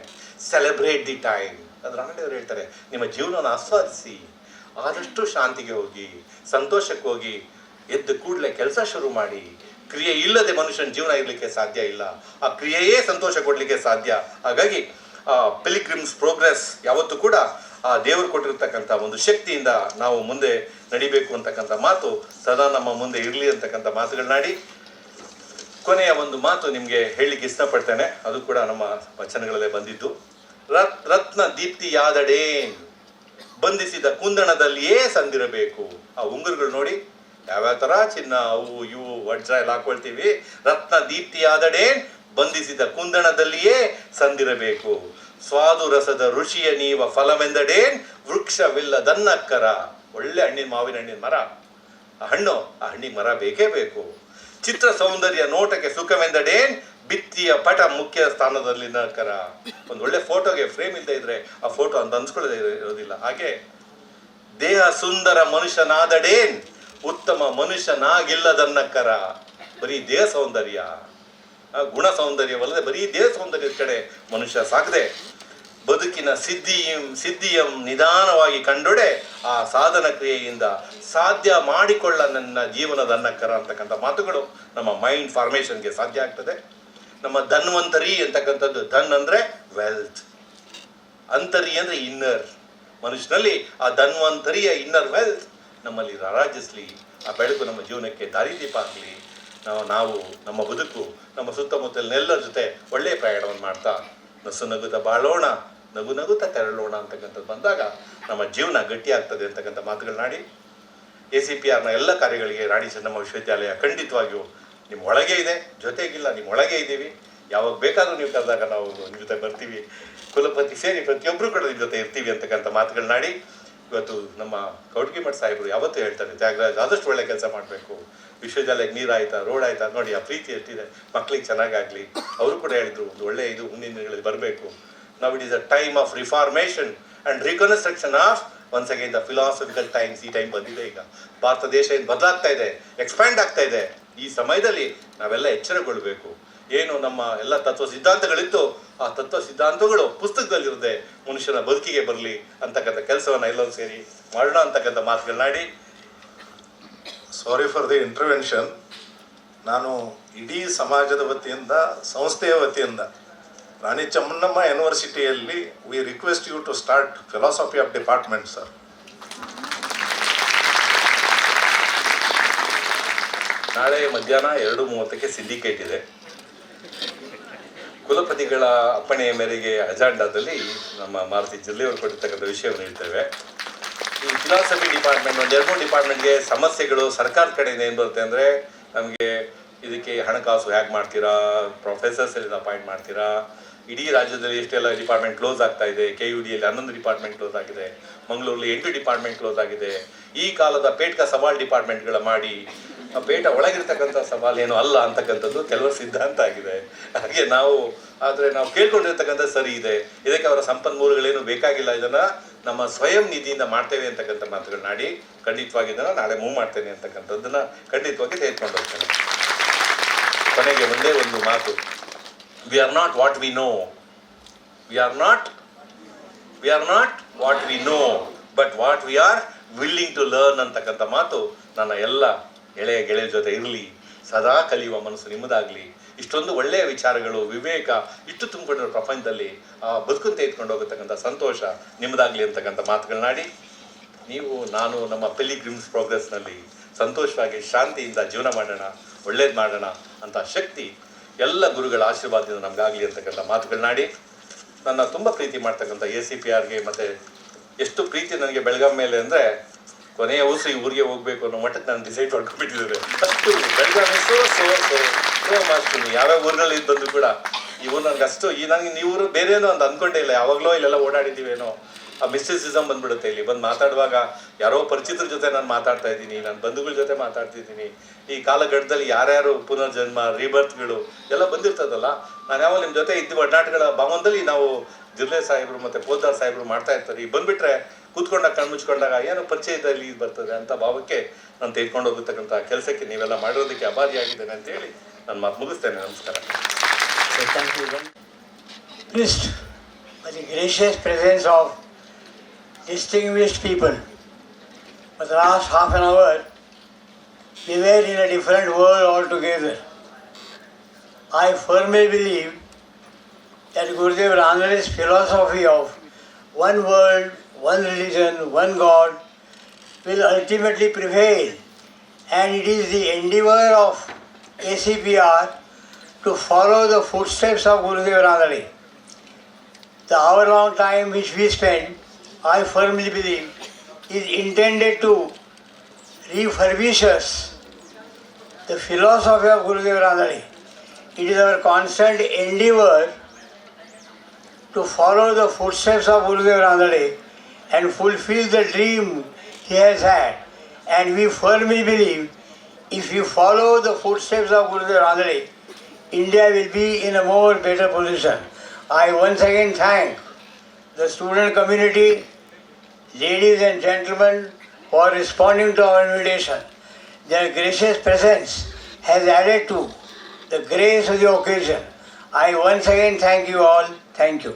Celebrate the time. ಅದು ರಾಣಿ ಅವರು ಹೇಳ್ತಾರೆ, ನಿಮ್ಮ ಜೀವನವನ್ನು ಆಸ್ವಾದಿಸಿ, ಆದಷ್ಟು ಶಾಂತಿಗೆ ಹೋಗಿ, ಸಂತೋಷಕ್ಕೆ ಹೋಗಿ, ಎದ್ದು ಕೂಡಲೇ ಕೆಲಸ ಶುರು ಮಾಡಿ. ಕ್ರಿಯೆ ಇಲ್ಲದೆ ಮನುಷ್ಯನ ಜೀವನ ಇರಲಿಕ್ಕೆ ಸಾಧ್ಯ ಇಲ್ಲ. ಆ ಕ್ರಿಯೆಯೇ ಸಂತೋಷ ಕೊಡಲಿಕ್ಕೆ ಸಾಧ್ಯ. ಹಾಗಾಗಿ ಪಿಲಿಗ್ರಿಮ್ಸ್ ಪ್ರೋಗ್ರೆಸ್ ಯಾವತ್ತೂ ಕೂಡ ಆ ದೇವರು ಕೊಟ್ಟಿರ್ತಕ್ಕಂಥ ಒಂದು ಶಕ್ತಿಯಿಂದ ನಾವು ಮುಂದೆ ನಡಿಬೇಕು ಅಂತಕ್ಕಂಥ ಮಾತು ಸದಾ ನಮ್ಮ ಮುಂದೆ ಇರಲಿ ಅಂತಕ್ಕಂಥ ಮಾತುಗಳನ್ನಾಡಿ ಕೊನೆಯ ಒಂದು ಮಾತು ನಿಮಗೆ ಹೇಳಲಿಕ್ಕೆ ಇಷ್ಟಪಡ್ತೇನೆ. ಅದು ಕೂಡ ನಮ್ಮ ವಚನಗಳಲ್ಲೇ ಬಂದಿದ್ದು. ರತ್ನ ದೀಪ್ತಿಯಾದಡೇನ್ ಬಂಧಿಸಿದ ಕುಂದಣದಲ್ಲಿಯೇ ಸಂದಿರಬೇಕು. ಆ ಉಂಗುರುಗಳು ನೋಡಿ ಯಾವ್ಯಾವ ಥರ ಚಿನ್ನ ಅವು ಇವು ವಜ್ರ ಎಲ್ಲ ಹಾಕೊಳ್ತೀವಿ. ರತ್ನ ದೀಪ್ತಿಯಾದಡೇನ್ ಬಂಧಿಸಿದ ಕುಂದಣದಲ್ಲಿಯೇ ಸಂದಿರಬೇಕು. ಸ್ವಾದು ರಸದ ರುಚಿಯ ನೀವ ಫಲವೆಂದಡೇನ್ ವೃಕ್ಷವಿಲ್ಲದನ್ನಕ್ಕರ. ಒಳ್ಳೆ ಹಣ್ಣಿನ ಮಾವಿನ ಹಣ್ಣಿನ ಮರ, ಆ ಹಣ್ಣಿನ ಮರ ಬೇಕೇ ಬೇಕು. ಚಿತ್ರ ಸೌಂದರ್ಯ ನೋಟಕ್ಕೆ ಸುಖವೆಂದಡೇನ್ ಭಿತ್ತಿಯ ಪಟ ಮುಖ್ಯ ಸ್ಥಾನದಲ್ಲಿ ನಕ್ಕರ. ಒಂದು ಒಳ್ಳೆ ಫೋಟೋಗೆ ಫ್ರೇಮ್ ಇಲ್ಲದೆ ಇದ್ರೆ ಆ ಫೋಟೋ ಅಂತ ಅನ್ಸ್ಕೊಳ್ಳೋದೇ ಇರೋದಿಲ್ಲ. ಹಾಗೆ ದೇಹ ಸುಂದರ ಮನುಷ್ಯನಾದಡೇನ್ ಉತ್ತಮ ಮನುಷ್ಯನಾಗಿಲ್ಲದನ್ನಕ್ಕರ. ಬರೀ ದೇಹ ಸೌಂದರ್ಯ, ಗುಣ ಸೌಂದರ್ಯವಲ್ಲದೆ ಬರೀ ದೇಹ ಸೌಂದರ್ಯದ ಕಡೆ ಮನುಷ್ಯ ಸಾಗದೆ ಬದುಕಿನ ಸಿದ್ಧಿಯಂ ನಿಧಾನವಾಗಿ ಕಂಡೊಡೆ ಆ ಸಾಧನ ಕ್ರಿಯೆಯಿಂದ ಸಾಧ್ಯ ಮಾಡಿಕೊಳ್ಳ ನನ್ನ ಜೀವನದ ಅನ್ನಕ್ಕರ ಅಂತಕ್ಕಂಥ ಮಾತುಗಳು ನಮ್ಮ ಮೈಂಡ್ ಫಾರ್ಮೇಷನ್ಗೆ ಸಾಧ್ಯ ಆಗ್ತದೆ. ನಮ್ಮ ಧನ್ವಂತರಿ ಅಂತಕ್ಕಂಥದ್ದು, ಧನ್ ಅಂದರೆ ವೆಲ್ತ್, ಅಂತರಿ ಅಂದರೆ ಇನ್ನರ್. ಮನುಷ್ಯನಲ್ಲಿ ಆ ಧನ್ವಂತರಿಯ ಇನ್ನರ್ ವೆಲ್ತ್ ನಮ್ಮಲ್ಲಿ ರಾರಾಜಿಸ್ಲಿ. ಆ ಬೆಳಕು ನಮ್ಮ ಜೀವನಕ್ಕೆ ದಾರಿದೀಪ ಆಗಲಿ. ನಾವು ನಮ್ಮ ಬದುಕು ನಮ್ಮ ಸುತ್ತಮುತ್ತಲಿನೆಲ್ಲರ ಜೊತೆ ಒಳ್ಳೆಯ ಪ್ರಯಾಣವನ್ನು ಮಾಡ್ತಾ ನಸು ನಗುತ್ತಾ ಬಾಳೋಣ, ನಗು ನಗುತ್ತಾ ತೆರಳೋಣ ಅಂತಕ್ಕಂಥದ್ದು ಬಂದಾಗ ನಮ್ಮ ಜೀವನ ಗಟ್ಟಿಯಾಗ್ತದೆ ಅಂತಕ್ಕಂಥ ಮಾತುಗಳನ್ನಾಡಿ ACPRನ ಎಲ್ಲ ಕಾರ್ಯಗಳಿಗೆ ರಾಣಿ ಚೆನ್ನಮ್ಮ ವಿಶ್ವವಿದ್ಯಾಲಯ ಖಂಡಿತವಾಗಿಯೂ ನಿಮ್ಮ ಒಳಗೆ ಇದೆ, ಜೊತೆಗಿಲ್ಲ, ನಿಮ್ಮ ಒಳಗೆ ಇದ್ದೀವಿ. ಯಾವಾಗ ಬೇಕಾದರೂ ನೀವು ಕರೆದಾಗ ನಾವು ನಿಮ್ಮ ಜೊತೆ ಬರ್ತೀವಿ. ಕುಲಪತಿ ಸೇರಿ ಪ್ರತಿಯೊಬ್ಬರು ಕೂಡ ನಿಮ್ಮ ಜೊತೆ ಇರ್ತೀವಿ ಅಂತಕ್ಕಂಥ ಮಾತುಗಳನ್ನಾಡಿ ಇವತ್ತು ನಮ್ಮ ಕವಟಗಿಮಠ ಸಾಹೇಬರು ಯಾವತ್ತೂ ಹೇಳ್ತಾರೆ, ತ್ಯಾಗರಾಜ್ ಆದಷ್ಟು ಒಳ್ಳೆ ಕೆಲಸ ಮಾಡಬೇಕು, ವಿಶ್ವವಿದ್ಯಾಲಯಕ್ಕೆ ನೀರಾಯ್ತಾ, ರೋಡ್ ಆಯ್ತಾ, ನೋಡಿ ಆ ಪ್ರೀತಿ ಎಷ್ಟಿದೆ, ಮಕ್ಕಳಿಗೆ ಚೆನ್ನಾಗಾಗಲಿ. ಅವರು ಕೂಡ ಹೇಳಿದರು ಒಂದು ಒಳ್ಳೆ ಇದು ಮುಂದಿನ ದಿನಗಳಲ್ಲಿ ಬರಬೇಕು. ನಾವು it is a time of reformation and reconstruction of once again the philosophical times. ಈ ಟೈಮ್ ಬಂದಿದೆ. ಈಗ ಭಾರತ ದೇಶ ಏನು ಬದಲಾಗ್ತಾ ಇದೆ, ಎಕ್ಸ್ಪ್ಯಾಂಡ್ ಆಗ್ತಾ ಇದೆ. ಈ ಸಮಯದಲ್ಲಿ ನಾವೆಲ್ಲ ಎಚ್ಚರಗೊಳ್ಬೇಕು. ಏನು ನಮ್ಮ ಎಲ್ಲ ತತ್ವ ಸಿದ್ಧಾಂತಗಳಿತ್ತು, ಆ ತತ್ವ ಸಿದ್ಧಾಂತಗಳು ಪುಸ್ತಕದಲ್ಲಿರದೆ ಮನುಷ್ಯನ ಬದುಕಿಗೆ ಬರಲಿ ಅಂತಕ್ಕಂಥ ಕೆಲಸವನ್ನು ಎಲ್ಲರೂ ಸೇರಿ ಮಾಡೋಣ ಅಂತಕ್ಕಂಥ ಮಾತುಗಳನ್ನಾಡಿ ಸಾರಿ ಫಾರ್ ದಿ ಇಂಟರ್ವೆನ್ಷನ್. ನಾನು ಇಡೀ ಸಮಾಜದ ವತಿಯಿಂದ, ಸಂಸ್ಥೆಯ ವತಿಯಿಂದ ರಾಣಿ ಚೆನ್ನಮ್ಮ ಯೂನಿವರ್ಸಿಟಿಯಲ್ಲಿ we request you to start philosophy of department sir. ನಾಳೆ ಮಧ್ಯಾಹ್ನ 2:30ಕ್ಕೆ ಸಿಂಡಿಕೇಟ್ ಇದೆ. ಕುಲಪತಿಗಳ ಅಪ್ಪಣೆಯ ಮೇರೆಗೆ ಅಜೆಂಡಾದಲ್ಲಿ ನಮ್ಮ ಮಾರುತಿ ಜಿಲ್ಲೆಯವರು ಕೊಟ್ಟಿರ್ತಕ್ಕಂಥ ವಿಷಯವನ್ನು ಹೇಳ್ತೇವೆ. ಈ ಫಿಲಾಸಫಿ ಡಿಪಾರ್ಟ್ಮೆಂಟ್, ಒಂದು 2-3 ಡಿಪಾರ್ಟ್ಮೆಂಟ್ಗೆ ಸಮಸ್ಯೆಗಳು ಸರ್ಕಾರದ ಕಡೆಯಿಂದ ಏನು ಬರುತ್ತೆ ಅಂದರೆ, ನಮಗೆ ಇದಕ್ಕೆ ಹಣಕಾಸು ಹೇಗೆ ಮಾಡ್ತೀರಾ, ಪ್ರೊಫೆಸರ್ಸ್ ಎಲ್ಲಿಂದ ಅಪಾಯಿಂಟ್ ಮಾಡ್ತೀರಾ, ಇಡೀ ರಾಜ್ಯದಲ್ಲಿ ಎಷ್ಟೆಲ್ಲ ಡಿಪಾರ್ಟ್ಮೆಂಟ್ ಕ್ಲೋಸ್ ಆಗ್ತಾ ಇದೆ, KUDಯಲ್ಲಿ 11 ಡಿಪಾರ್ಟ್ಮೆಂಟ್ ಕ್ಲೋಸ್ ಆಗಿದೆ, ಮಂಗಳೂರಲ್ಲಿ 8 ಡಿಪಾರ್ಟ್ಮೆಂಟ್ ಕ್ಲೋಸ್ ಆಗಿದೆ. ಈ ಕಾಲದ ಪೇಟ್ಕ ಸವಾಲ್ ಡಿಪಾರ್ಟ್ಮೆಂಟ್ಗಳ ಮಾಡಿ ಆ ಪೇಟ ಒಳಗಿರ್ತಕ್ಕಂಥ ಸವಾಲ್ ಏನು ಅಲ್ಲ ಅಂತಕ್ಕಂಥದ್ದು ಕೆಲವರ ಸಿದ್ಧಾಂತ ಆಗಿದೆ. ಹಾಗೆ ನಾವು ಕೇಳ್ಕೊಂಡಿರ್ತಕ್ಕಂಥ ಸರಿ ಇದೆ, ಇದಕ್ಕೆ ಅವರ ಸಂಪನ್ಮೂಲಗಳೇನು ಬೇಕಾಗಿಲ್ಲ, ಇದನ್ನು ನಮ್ಮ ಸ್ವಯಂ ನಿಧಿಯಿಂದ ಮಾಡ್ತೇವೆ ಅಂತಕ್ಕಂಥ ಮಾತುಗಳನ್ನಾಡಿ ಖಂಡಿತವಾಗಿ ಇದನ್ನು ನಾಳೆ ಮೂವ್ ಮಾಡ್ತೇನೆ ಅಂತಕ್ಕಂಥದ್ದನ್ನು ಖಂಡಿತವಾಗಿ ತೆಗೆದುಕೊಂಡು ಹೋಗ್ತೇನೆ. ಕೊನೆಗೆ ಒಂದೇ ಒಂದು ಮಾತು, we are not what we know, we are not what we know but what we are willing to learn ಅಂತಕ್ಕಂಥ ಮಾತು ನನ್ನ ಎಲ್ಲ ಗೆಳೆಯರ ಜೊತೆ ಇರಲಿ. ಸದಾ ಕಲಿಯುವ ಮನಸ್ಸು ನಿಮ್ಮದಾಗಲಿ. ಇಷ್ಟೊಂದು ಒಳ್ಳೆಯ ವಿಚಾರಗಳು, ವಿವೇಕ ಇಷ್ಟು ತುಂಬಿಕೊಂಡಿರೋ ಪ್ರಪಂಚದಲ್ಲಿ ಆ ಬದುಕನ್ನು ತೆಗೆದುಕೊಂಡು ಹೋಗತಕ್ಕಂಥ ಸಂತೋಷ ನಿಮ್ಮದಾಗಲಿ ಅಂತಕ್ಕಂಥ ಮಾತುಗಳನ್ನಾಡಿ ನೀವು ನಾನು ನಮ್ಮ ಪಿಲಿಗ್ರಿಮ್ಸ್ ಪ್ರೋಗ್ರೆಸ್ನಲ್ಲಿ ಸಂತೋಷವಾಗಿ ಶಾಂತಿಯಿಂದ ಜೀವನ ಮಾಡೋಣ, ಒಳ್ಳೇದು ಮಾಡೋಣ ಅಂತ ಶಕ್ತಿ ಎಲ್ಲ ಗುರುಗಳ ಆಶೀರ್ವಾದದಿಂದ ನಮಗಾಗಲಿ ಅಂತಕ್ಕಂಥ ಮಾತುಗಳನ್ನಾಡಿ ನನ್ನ ತುಂಬ ಪ್ರೀತಿ ಮಾಡ್ತಕ್ಕಂಥ ACPRಗೆ ಮತ್ತು ಎಷ್ಟು ಪ್ರೀತಿ ನನಗೆ ಬೆಳಗಾವಿ ಮೇಲೆ ಅಂದರೆ ಕೊನೆಯ ಉಸಿರು ಈ ಊರಿಗೆ ಹೋಗಬೇಕು ಅನ್ನೋ ಮಟ್ಟಕ್ಕೆ ನಾನು ಡಿಸೈಡ್ ಮಾಡ್ಕೊಂಡ್ಬಿಟ್ಟಿದ್ದೇನೆ. ಅಷ್ಟು ಬೆಳಗಾವಿ ಸೋ ಮಾಡ್ತೀನಿ. ಯಾವ್ಯಾವ ಊರಿನಲ್ಲಿ ಬಂದು ಕೂಡ ಈ ಊರು ನನಗೆ ಅಷ್ಟು ನನಗೆ ನೀವು ಊರು ಬೇರೇನೋ ಅಂತ ಅಂದ್ಕೊಂಡೇ ಇಲ್ಲ. ಯಾವಾಗಲೋ ಇಲ್ಲೆಲ್ಲ ಓಡಾಡಿದ್ದೀವೇನೋ ಆ ಮಿಸ್ಟಿಸಿಸಮ್ ಬಂದ್ಬಿಡುತ್ತೆ. ಇಲ್ಲಿ ಬಂದು ಮಾತಾಡುವಾಗ ಯಾರೋ ಪರಿಚಿತರ ಜೊತೆ ನಾನು ಮಾತಾಡ್ತಾ ಇದ್ದೀನಿ, ನನ್ನ ಬಂಧುಗಳ ಜೊತೆ ಮಾತಾಡ್ತಿದ್ದೀನಿ. ಈ ಕಾಲಘಟ್ಟದಲ್ಲಿ ಯಾರ್ಯಾರು ಪುನರ್ಜನ್ಮ, ರೀಬರ್ತ್ಗಳು ಎಲ್ಲ ಬಂದಿರ್ತದಲ್ಲ, ನಾನು ಯಾವಾಗ ನಿಮ್ಮ ಜೊತೆ ಇದ್ದು ಒಡನಾಟಗಳ ಭಾವನದಲ್ಲಿ ನಾವು ಜಿಲ್ಲೆ ಸಾಹೇಬರು ಮತ್ತು ಪೋದ್ದಾರ್ ಸಾಹೇಬರು ಮಾಡ್ತಾ ಇರ್ತಾರೆ. ಈಗ ಬಂದುಬಿಟ್ರೆ ಕೂತ್ಕೊಂಡಾಗ ಕಣ್ಮುಚ್ಕೊಂಡಾಗ ಏನೋ ಪರಿಚಯದಲ್ಲಿ ಬರ್ತದೆ ಅಂತ ಭಾವಕ್ಕೆ ನಾನು ತೆಗೆದುಕೊಂಡು ಹೋಗತಕ್ಕಂಥ ಕೆಲಸಕ್ಕೆ ನೀವೆಲ್ಲ ಮಾಡಿರೋದಕ್ಕೆ ಆಭಾರಿಯಾಗಿದ್ದೇನೆ ಅಂತೇಳಿ ನಾನು ಮಾತು ಮುಗಿಸ್ತೇನೆ. ನಮಸ್ಕಾರ. Pleased by the gracious presence of distinguished people For the last half an hour, we were in a different world altogether. I firmly believe that Gurudev Ranade's philosophy of one world, one religion, one God will ultimately prevail, and it is the endeavour of ACPR to follow the footsteps of Gurudev Ranade. The hour-long time which we spend, I firmly believe, is intended to refurbish us the philosophy of Gurudev Ranade. It is our constant endeavour to follow the footsteps of Gurudev Ranade and fulfill the dream he has had. And we firmly believe if you follow the footsteps of Gurudev Ranade, India will be in a more better position. I once again thank the student community, ladies and gentlemen, for responding to our invitation. Their gracious presence has added to the grace of the occasion. I once again thank you all. Thank you.